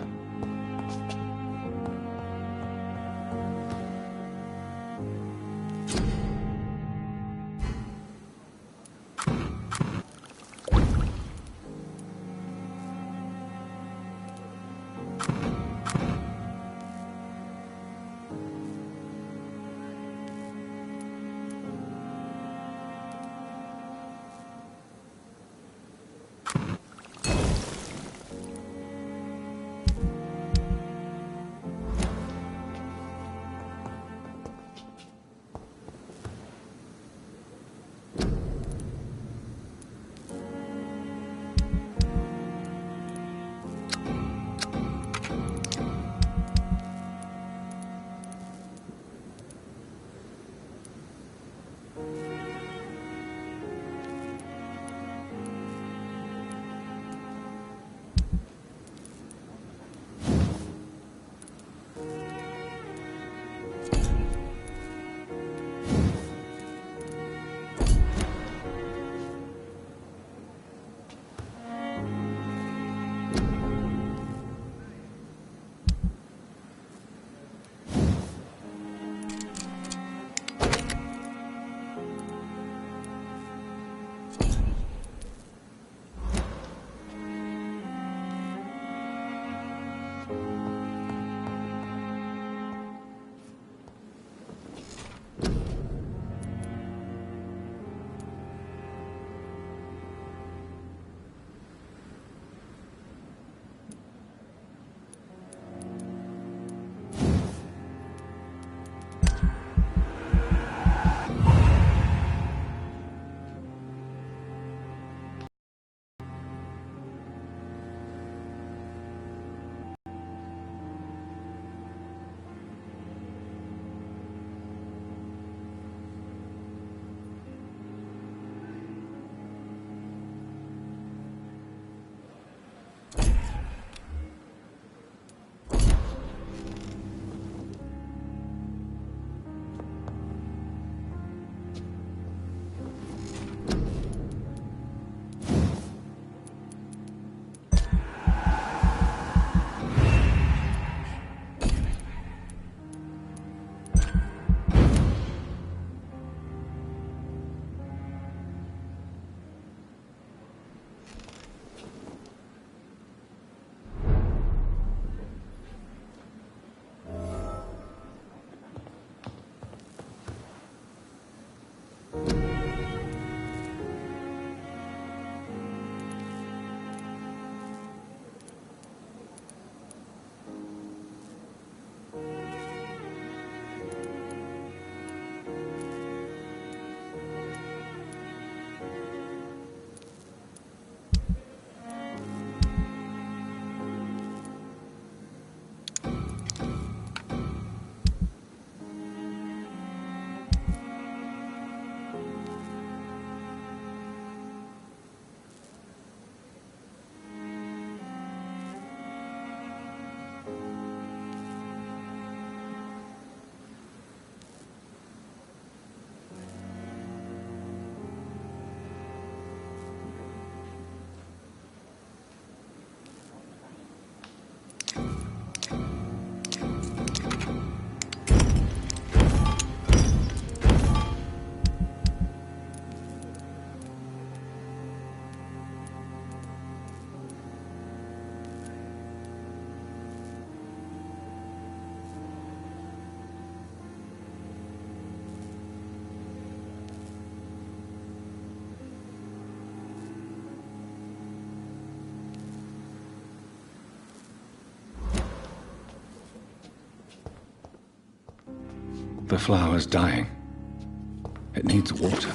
The flower's dying. It needs water.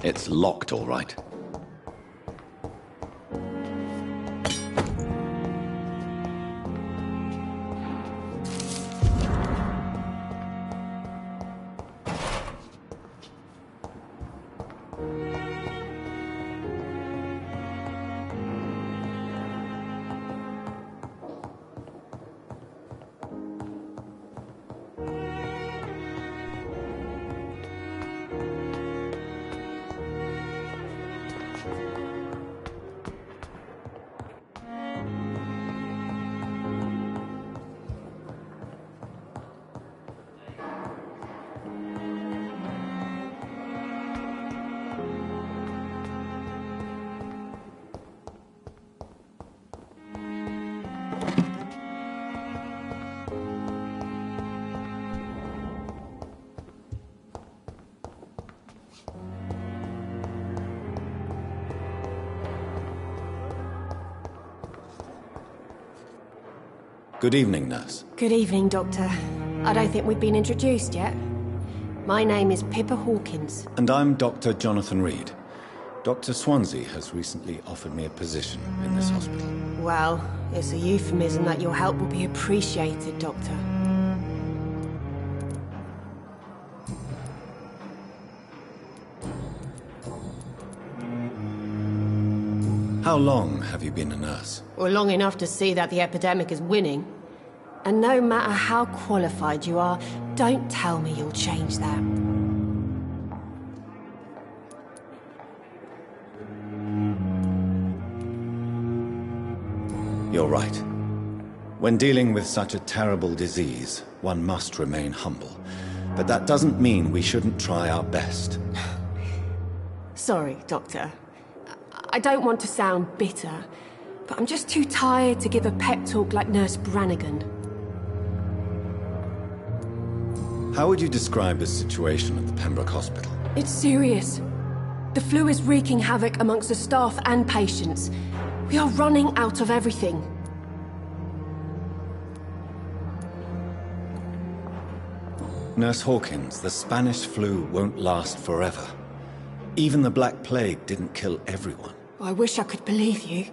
It's locked, all right. Good evening, nurse. Good evening, Doctor. I don't think we've been introduced yet. My name is Pippa Hawkins. And I'm Dr. Jonathan Reed. Dr. Swansea has recently offered me a position in this hospital. Well, it's a euphemism that your help will be appreciated, Doctor. How long have you been a nurse? Well, long enough to see that the epidemic is winning. And no matter how qualified you are, don't tell me you'll change that. You're right. When dealing with such a terrible disease, one must remain humble. but that doesn't mean we shouldn't try our best. Sorry, Doctor. I don't want to sound bitter, but I'm just too tired to give a pep talk like Nurse Brannigan. How would you describe the situation at the Pembroke Hospital? It's serious. The flu is wreaking havoc amongst the staff and patients. We are running out of everything. Nurse Hawkins, the Spanish flu won't last forever. Even the Black Plague didn't kill everyone. I wish I could believe you.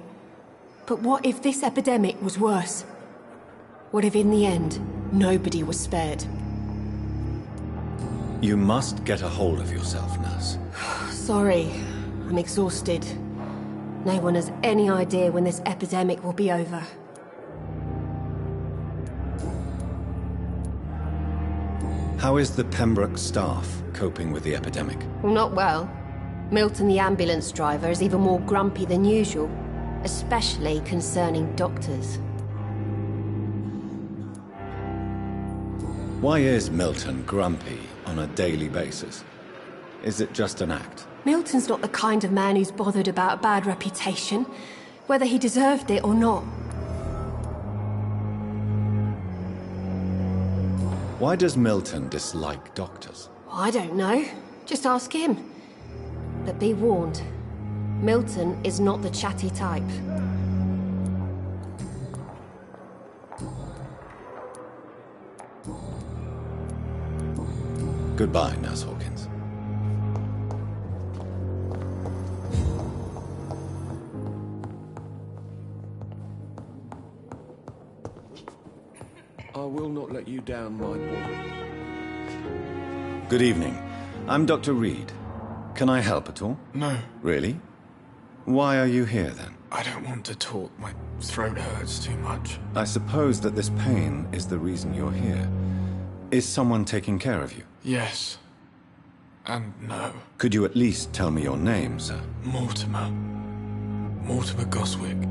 But what if this epidemic was worse? What if in the end, nobody was spared? You must get a hold of yourself, Nurse. Sorry, I'm exhausted. No one has any idea when this epidemic will be over. How is the Pembroke staff coping with the epidemic? Well, not well. Milton, the ambulance driver, is even more grumpy than usual, especially concerning doctors. Why is Milton grumpy on a daily basis? Is it just an act? Milton's not the kind of man who's bothered about a bad reputation, whether he deserved it or not. Why does Milton dislike doctors? I don't know. Just ask him. But be warned, Milton is not the chatty type. Goodbye, Nurse Hawkins. I will not let you down, my boy. Good evening. I'm Dr. Reed. Can I help at all? No. Really? Why are you here, then? I don't want to talk. My throat hurts too much. I suppose that this pain is the reason you're here. Is someone taking care of you? Yes. And no. Could you at least tell me your name, sir? Mortimer. Mortimer Goswick.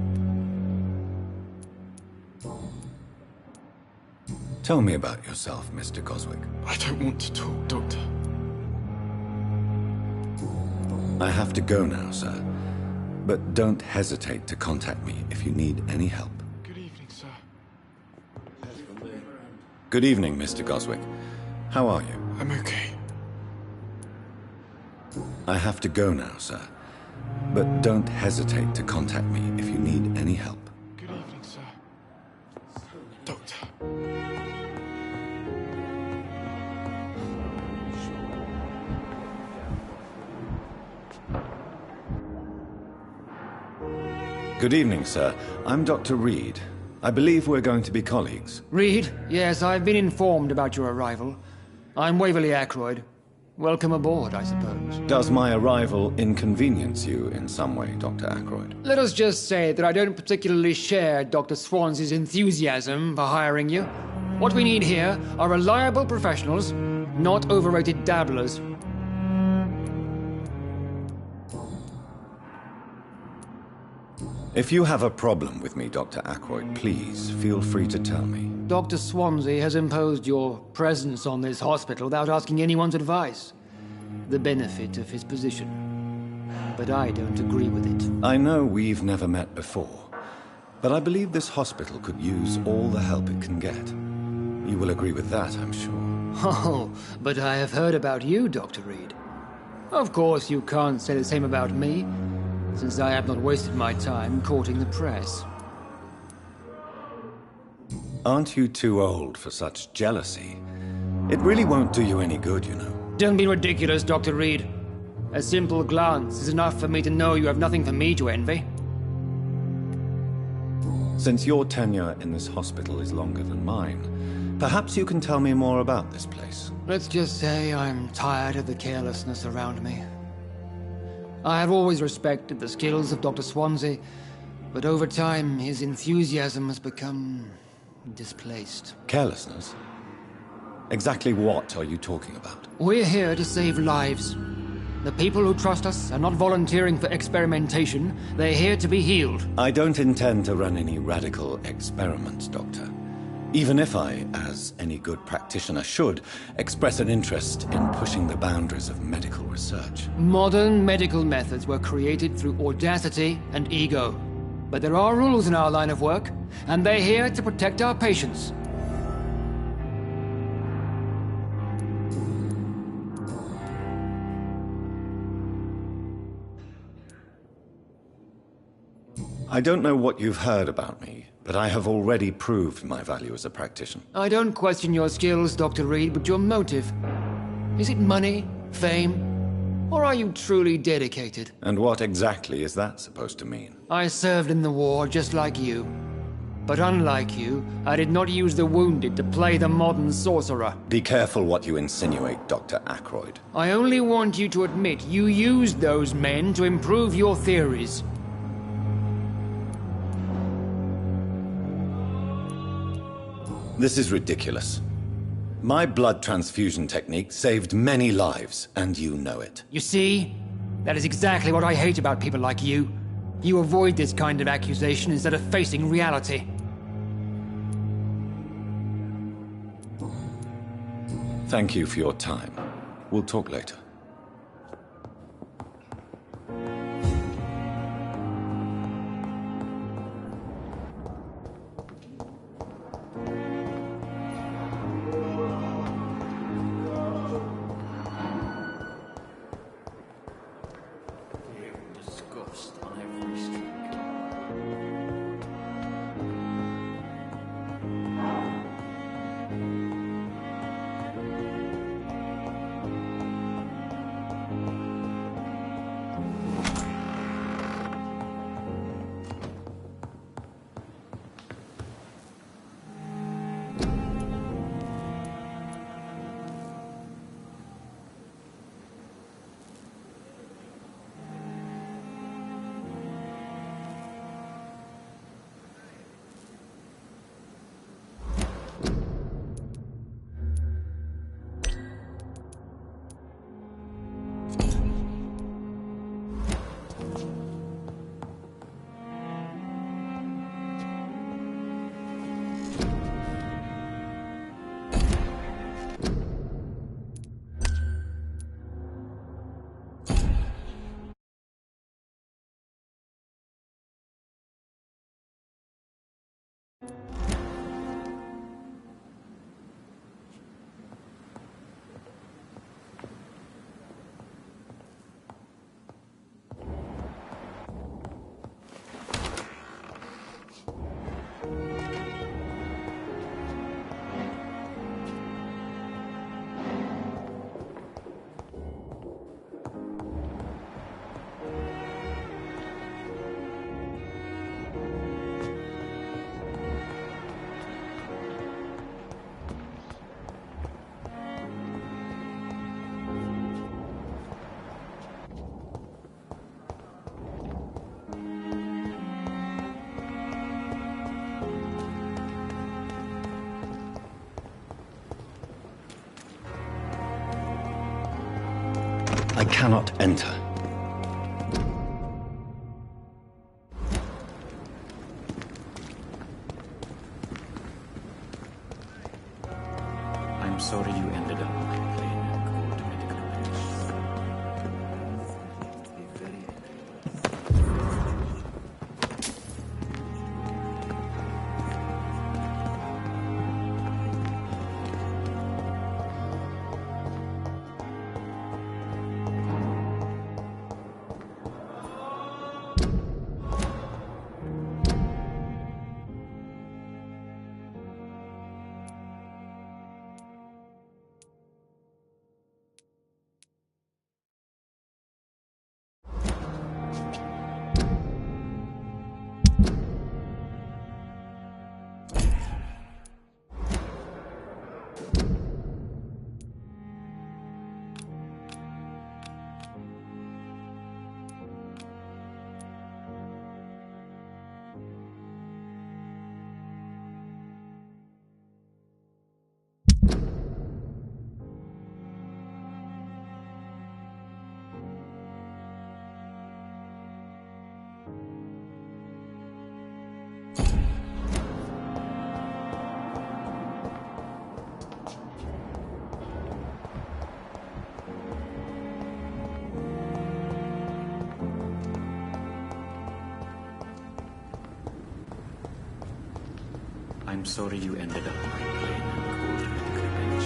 Tell me about yourself, Mr. Goswick. I don't want to talk, Doctor. I have to go now, sir. But don't hesitate to contact me if you need any help. Good evening, sir. Good evening, Mr. Goswick. How are you? I'm okay. I have to go now, sir. But don't hesitate to contact me if you need any help. Good evening, sir. Doctor. Good evening, sir. I'm Dr. Reed. I believe we're going to be colleagues. Reed? Yes, I've been informed about your arrival. I'm Waverly Ackroyd. Welcome aboard, I suppose. Does my arrival inconvenience you in some way, Dr. Ackroyd? Let us just say that I don't particularly share Dr. Swansea's enthusiasm for hiring you. What we need here are reliable professionals, not overrated dabblers. If you have a problem with me, Dr. Ackroyd, please feel free to tell me. Dr. Swansea has imposed your presence on this hospital without asking anyone's advice. The benefit of his position. But I don't agree with it. I know we've never met before, but I believe this hospital could use all the help it can get. You will agree with that, I'm sure. Oh, but I have heard about you, Dr. Reed. Of course, you can't say the same about me, since I have not wasted my time courting the press. Aren't you too old for such jealousy? It really won't do you any good, you know. Don't be ridiculous, Dr. Reed. A simple glance is enough for me to know you have nothing for me to envy. Since your tenure in this hospital is longer than mine, perhaps you can tell me more about this place. Let's just say I'm tired of the carelessness around me. I have always respected the skills of Dr. Swansea, but over time his enthusiasm has become displaced. Carelessness? Exactly what are you talking about? We're here to save lives. The people who trust us are not volunteering for experimentation. They're here to be healed. I don't intend to run any radical experiments, Doctor. Even if I, as any good practitioner should, express an interest in pushing the boundaries of medical research. Modern medical methods were created through audacity and ego. But there are rules in our line of work, and they're here to protect our patients. I don't know what you've heard about me, but I have already proved my value as a practitioner. I don't question your skills, Dr. Reed, but your motive. Is it money, fame, or are you truly dedicated? And what exactly is that supposed to mean? I served in the war just like you. But unlike you, I did not use the wounded to play the modern sorcerer. Be careful what you insinuate, Dr. Ackroyd. I only want you to admit you used those men to improve your theories. This is ridiculous. My blood transfusion technique saved many lives, and you know it. You see? That is exactly what I hate about people like you. You avoid this kind of accusation instead of facing reality. Thank you for your time. We'll talk later. I cannot enter. I'm sorry you ended up playing a good medical match. I'm sorry you ended up on my plain and cold medical bench.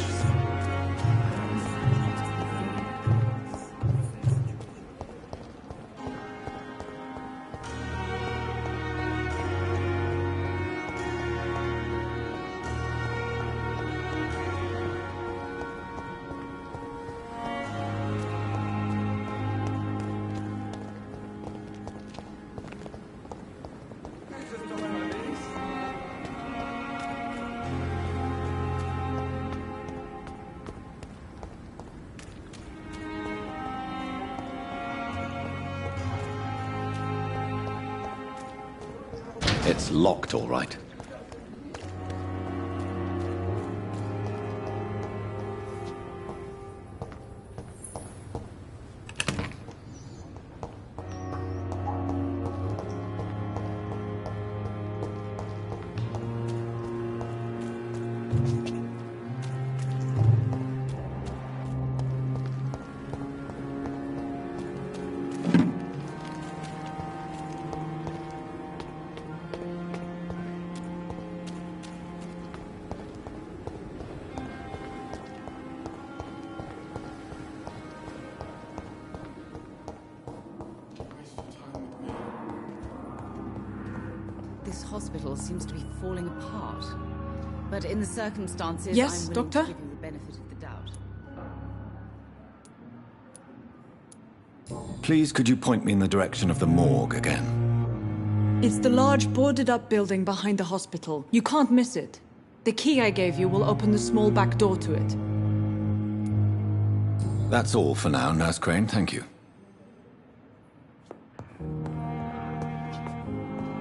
It's locked, all right. This hospital seems to be falling apart. But in the circumstances, yes, I'm willing Doctor? to give you the benefit of the doubt. Please, could you point me in the direction of the morgue again? It's the large boarded-up building behind the hospital. You can't miss it. The key I gave you will open the small back door to it. That's all for now, Nurse Crane, thank you.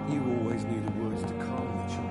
You always knew the words to calm the children.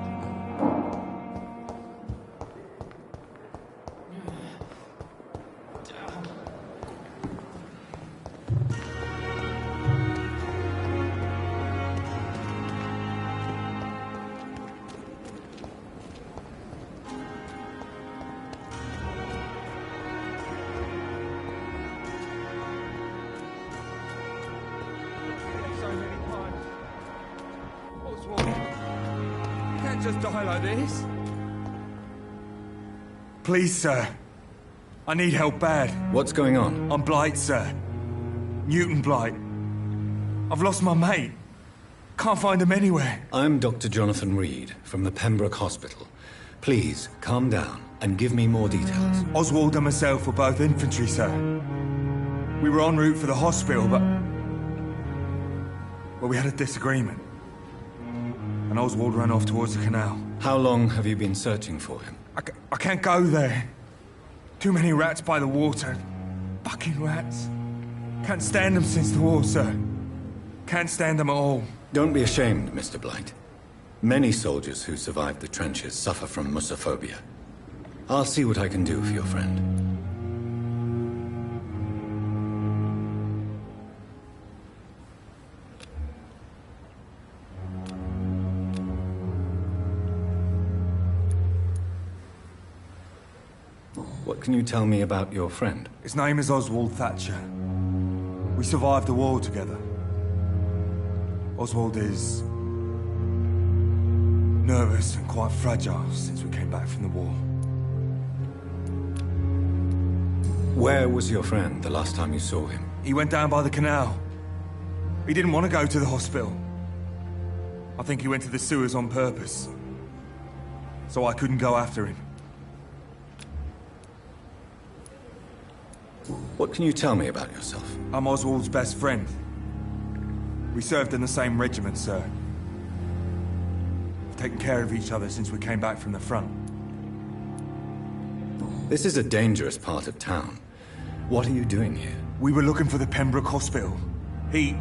Just die like this? Please, sir. I need help bad. What's going on? I'm Blight, sir. Newton Blight. I've lost my mate. Can't find him anywhere. I'm Dr. Jonathan Reed from the Pembroke Hospital. Please, calm down and give me more details. Oswald and myself were both infantry, sir. We were en route for the hospital, but... well, we had a disagreement. And Oswald ran off towards the canal. How long have you been searching for him? I can't go there. Too many rats by the water. Fucking rats. Can't stand them since the war, sir. Can't stand them at all. Don't be ashamed, Mr. Blight. Many soldiers who survived the trenches suffer from musophobia. I'll see what I can do for your friend. What can you tell me about your friend? His name is Oswald Thatcher. We survived the war together. Oswald is... nervous and quite fragile since we came back from the war. Where was your friend the last time you saw him? He went down by the canal. He didn't want to go to the hospital. I think he went to the sewers on purpose. So I couldn't go after him. What can you tell me about yourself? I'm Oswald's best friend. We served in the same regiment, sir. We've taken care of each other since we came back from the front. This is a dangerous part of town. What are you doing here? We were looking for the Pembroke Hospital. We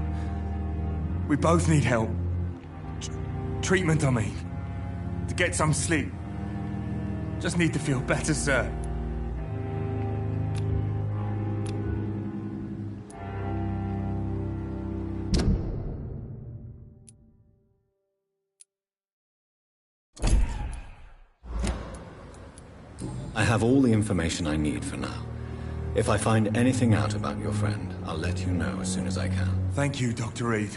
both need help. Treatment, I mean. To get some sleep. Just need to feel better, sir. I have all the information I need for now. If I find anything out about your friend, I'll let you know as soon as I can. Thank you, Dr. Reed.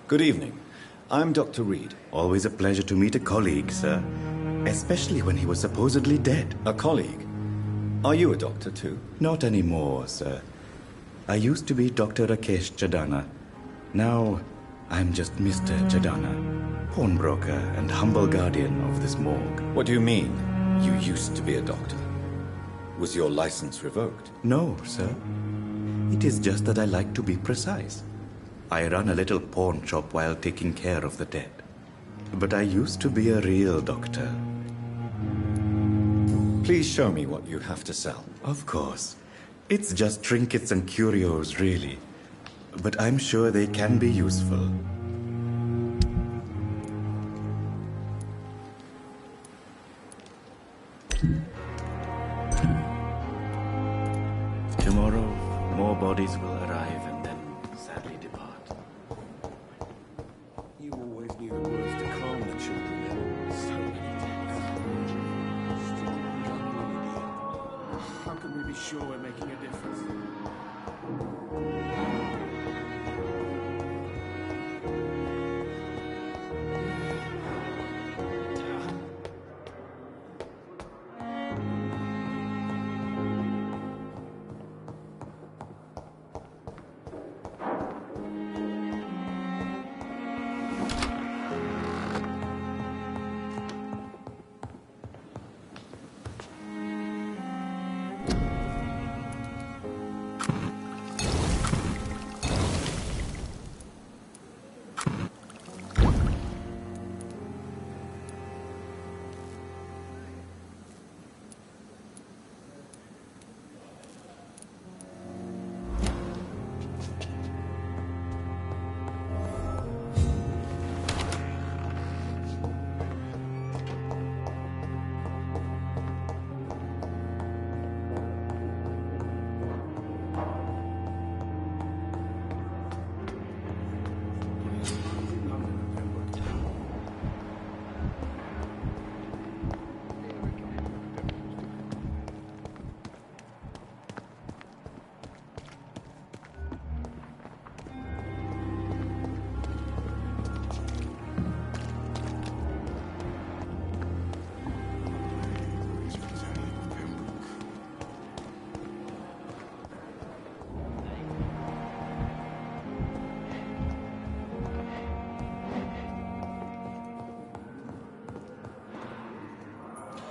Good evening. I'm Dr. Reed. Always a pleasure to meet a colleague, sir. Especially when he was supposedly dead. A colleague? Are you a doctor too? Not anymore, sir. I used to be Dr. Rakesh Chadana. Now, I'm just Mr. Chadana, pawnbroker and humble guardian of this morgue. What do you mean, you used to be a doctor? Was your license revoked? No, sir. It is just that I like to be precise. I run a little pawn shop while taking care of the dead. But I used to be a real doctor. Please show me what you have to sell. Of course. It's just trinkets and curios, really. But I'm sure they can be useful. Tomorrow, more bodies will arrive and then sadly depart. You always knew the words to calm the children. So many deaths. Strong gun idiot. How can we be sure we're making a difference?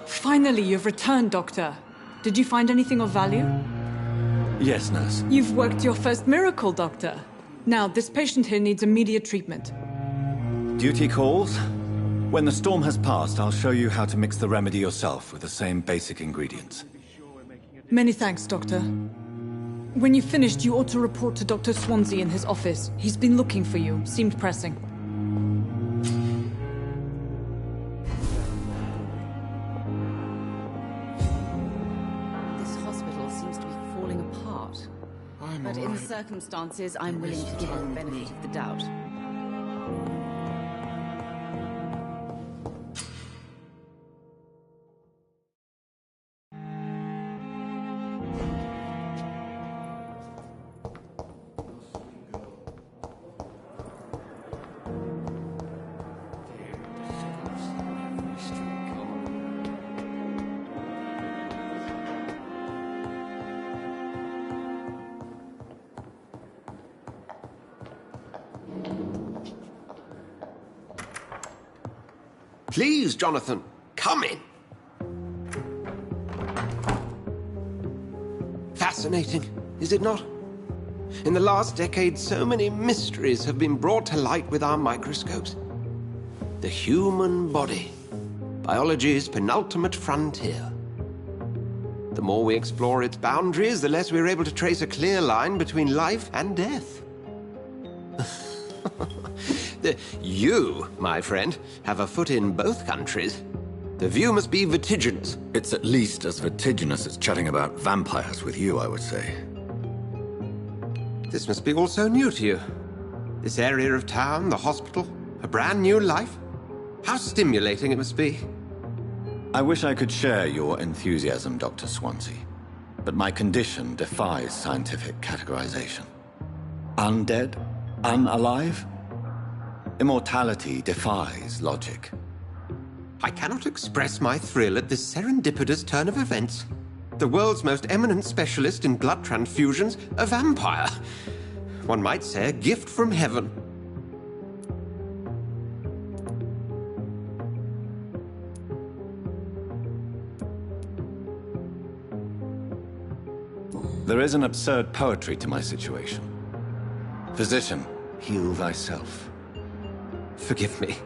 Finally, you've returned, Doctor. Did you find anything of value? Yes, nurse. You've worked your first miracle, Doctor. Now, this patient here needs immediate treatment. Duty calls. When the storm has passed, I'll show you how to mix the remedy yourself with the same basic ingredients. Many thanks, Doctor. When you've finished, you ought to report to Dr. Swansea in his office. He's been looking for you. Seemed pressing. But in the circumstances, I'm willing to give him the benefit of the doubt. Please, Jonathan, come in. Fascinating, is it not? In the last decade, so many mysteries have been brought to light with our microscopes. The human body, biology's penultimate frontier. The more we explore its boundaries, the less we're able to trace a clear line between life and death. You, my friend, have a foot in both countries. The view must be vertiginous. It's at least as vertiginous as chatting about vampires with you, I would say. This must be all so new to you. This area of town, the hospital, a brand new life. How stimulating it must be. I wish I could share your enthusiasm, Dr. Swansea. But my condition defies scientific categorization. Undead? Unalive? Immortality defies logic. I cannot express my thrill at this serendipitous turn of events. The world's most eminent specialist in blood transfusions, a vampire. One might say a gift from heaven. There is an absurd poetry to my situation. Physician, heal thyself. Forgive me.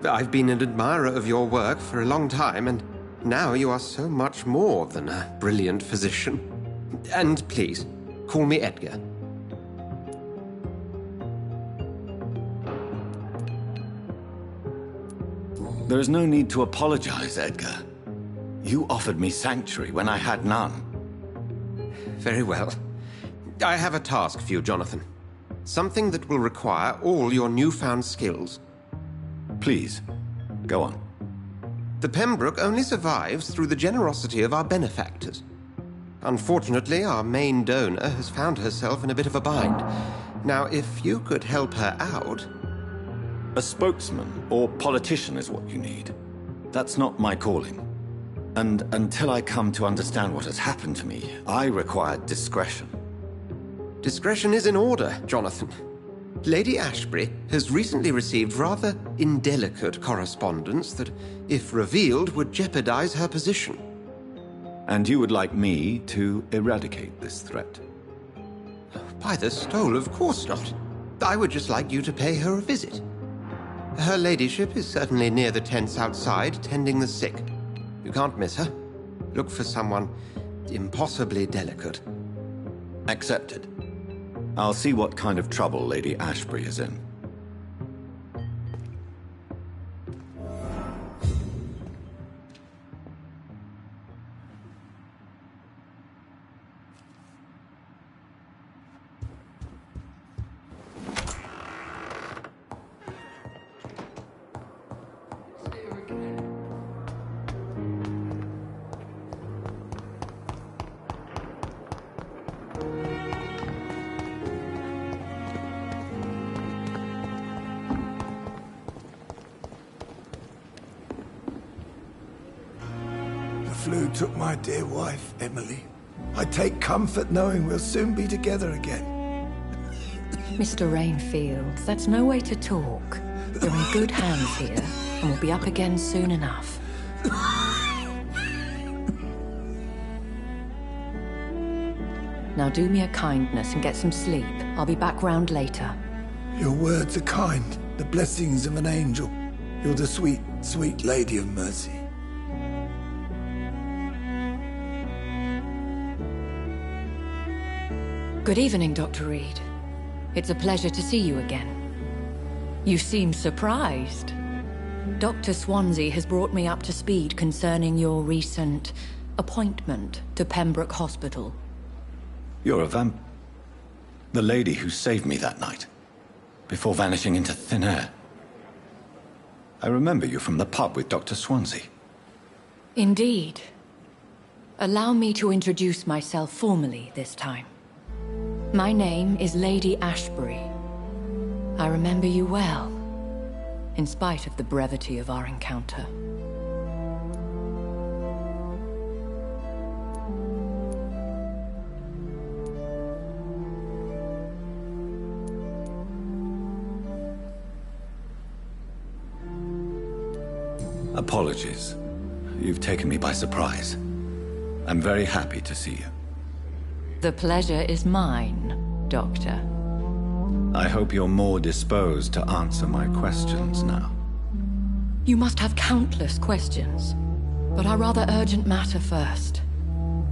I've been an admirer of your work for a long time, and now you are so much more than a brilliant physician. And please, call me Edgar. There is no need to apologize, Edgar. You offered me sanctuary when I had none. Very well. I have a task for you, Jonathan. Something that will require all your newfound skills. Please, go on. The Pembroke only survives through the generosity of our benefactors. Unfortunately, our main donor has found herself in a bit of a bind. Now, if you could help her out... A spokesman or politician is what you need. That's not my calling. And until I come to understand what has happened to me, I require discretion. Discretion is in order, Jonathan. Lady Ashbury has recently received rather indelicate correspondence that, if revealed, would jeopardize her position. And you would like me to eradicate this threat? By the stole, of course not. I would just like you to pay her a visit. Her ladyship is certainly near the tents outside, tending the sick. You can't miss her. Look for someone impossibly delicate. Accepted. I'll see what kind of trouble Lady Ashbury is in. The flu took my dear wife, Emily. I take comfort knowing we'll soon be together again. Mr. Rainfield, that's no way to talk. You're in good hands here, and we'll be up again soon enough. Now do me a kindness and get some sleep. I'll be back round later. Your words are kind, the blessings of an angel. You're the sweet, sweet Lady of Mercy. Good evening, Dr. Reed. It's a pleasure to see you again. You seem surprised. Dr. Swansea has brought me up to speed concerning your recent appointment to Pembroke Hospital. You're a the lady who saved me that night, before vanishing into thin air. I remember you from the pub with Dr. Swansea. Indeed. Allow me to introduce myself formally this time. My name is Lady Ashbury. I remember you well, in spite of the brevity of our encounter. Apologies. You've taken me by surprise. I'm very happy to see you. The pleasure is mine, Doctor. I hope you're more disposed to answer my questions now. You must have countless questions, but our rather urgent matter first.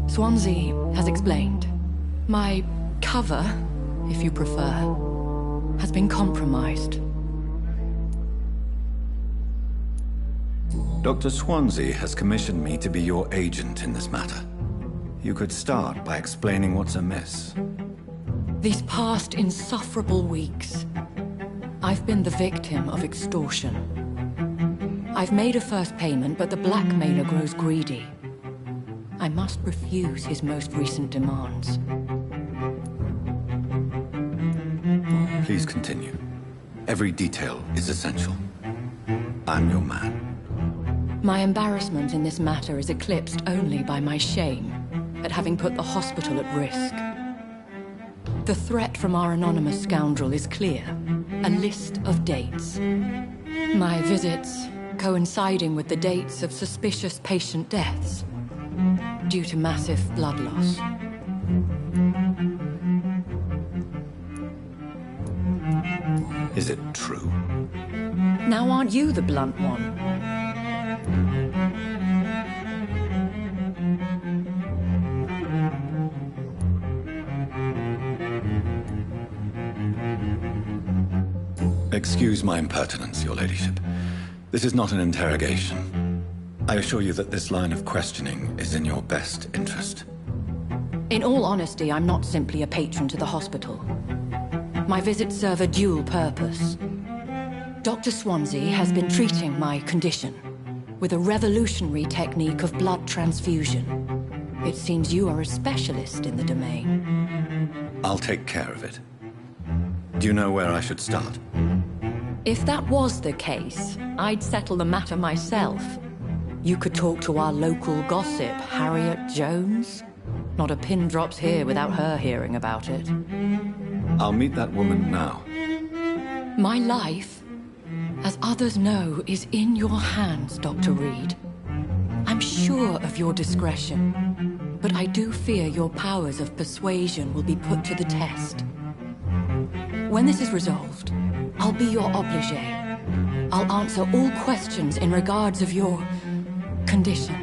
Swansea has explained. My cover, if you prefer, has been compromised. Dr. Swansea has commissioned me to be your agent in this matter. You could start by explaining what's amiss. These past insufferable weeks, I've been the victim of extortion. I've made a first payment, but the blackmailer grows greedy. I must refuse his most recent demands. Please continue. every detail is essential. I'm your man. My embarrassment in this matter is eclipsed only by my shame at having put the hospital at risk. The threat from our anonymous scoundrel is clear. A list of dates. My visits coinciding with the dates of suspicious patient deaths due to massive blood loss. Is it true? Now aren't you the blunt one? Excuse my impertinence, Your Ladyship. This is not an interrogation. I assure you that this line of questioning is in your best interest. In all honesty, I'm not simply a patron to the hospital. My visits serve a dual purpose. Dr. Swansea has been treating my condition with a revolutionary technique of blood transfusion. It seems you are a specialist in the domain. I'll take care of it. Do you know where I should start? If that was the case, I'd settle the matter myself. You could talk to our local gossip, Harriet Jones. Not a pin drops here without her hearing about it. I'll meet that woman now. My life, as others know, is in your hands, Dr. Reed. I'm sure of your discretion, but I do fear your powers of persuasion will be put to the test. When this is resolved, I'll be your obligé. I'll answer all questions in regards of your condition.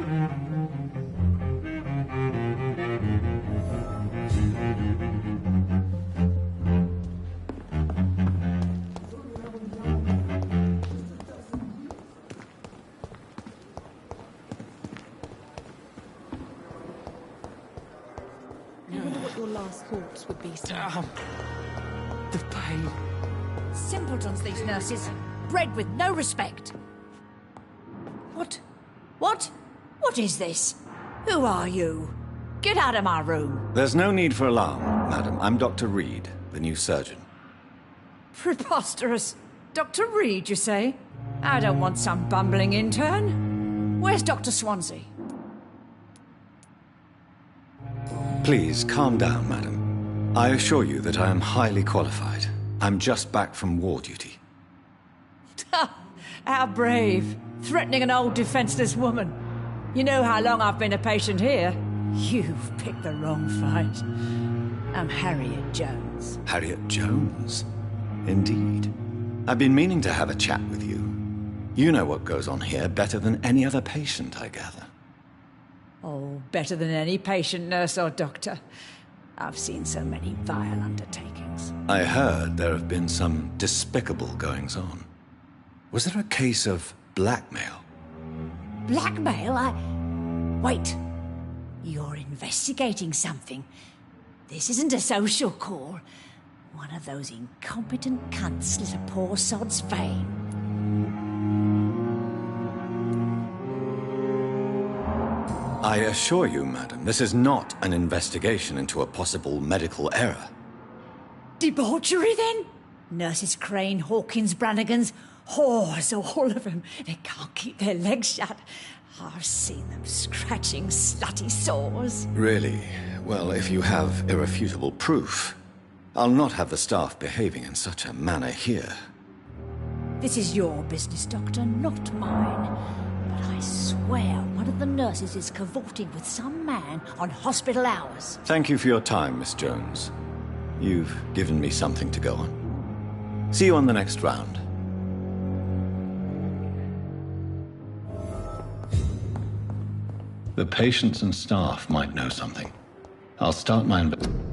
I wonder what your last thoughts would be, sir. The pain. Simpletons, these nurses. Bred with no respect. What? What? What is this? Who are you? Get out of my room. There's no need for alarm, madam. I'm Dr. Reed, the new surgeon. Preposterous. Dr. Reed, you say? I don't want some bumbling intern. Where's Dr. Swansea? Please, calm down, madam. I assure you that I am highly qualified. I'm just back from war duty. How brave. Threatening an old defenseless woman. You know how long I've been a patient here? You've picked the wrong fight. I'm Harriet Jones. Harriet Jones? Indeed. I've been meaning to have a chat with you. You know what goes on here better than any other patient, I gather. Oh, better than any patient, nurse or doctor. I've seen so many vile undertakings. I heard there have been some despicable goings-on. Was there a case of blackmail? Blackmail? Wait. You're investigating something. This isn't a social call. One of those incompetent cunts slit a poor sod's vein. I assure you, madam, this is not an investigation into a possible medical error. Debauchery, then? Nurses Crane, Hawkins, Brannigans, whores, all of them. They can't keep their legs shut. I've seen them scratching slutty sores. Really? Well, if you have irrefutable proof, I'll not have the staff behaving in such a manner here. This is your business, Doctor, not mine. But I swear one of the nurses is cavorting with some man on hospital hours. Thank you for your time, Miss Jones. You've given me something to go on. See you on the next round. The patients and staff might know something. I'll start my investigation.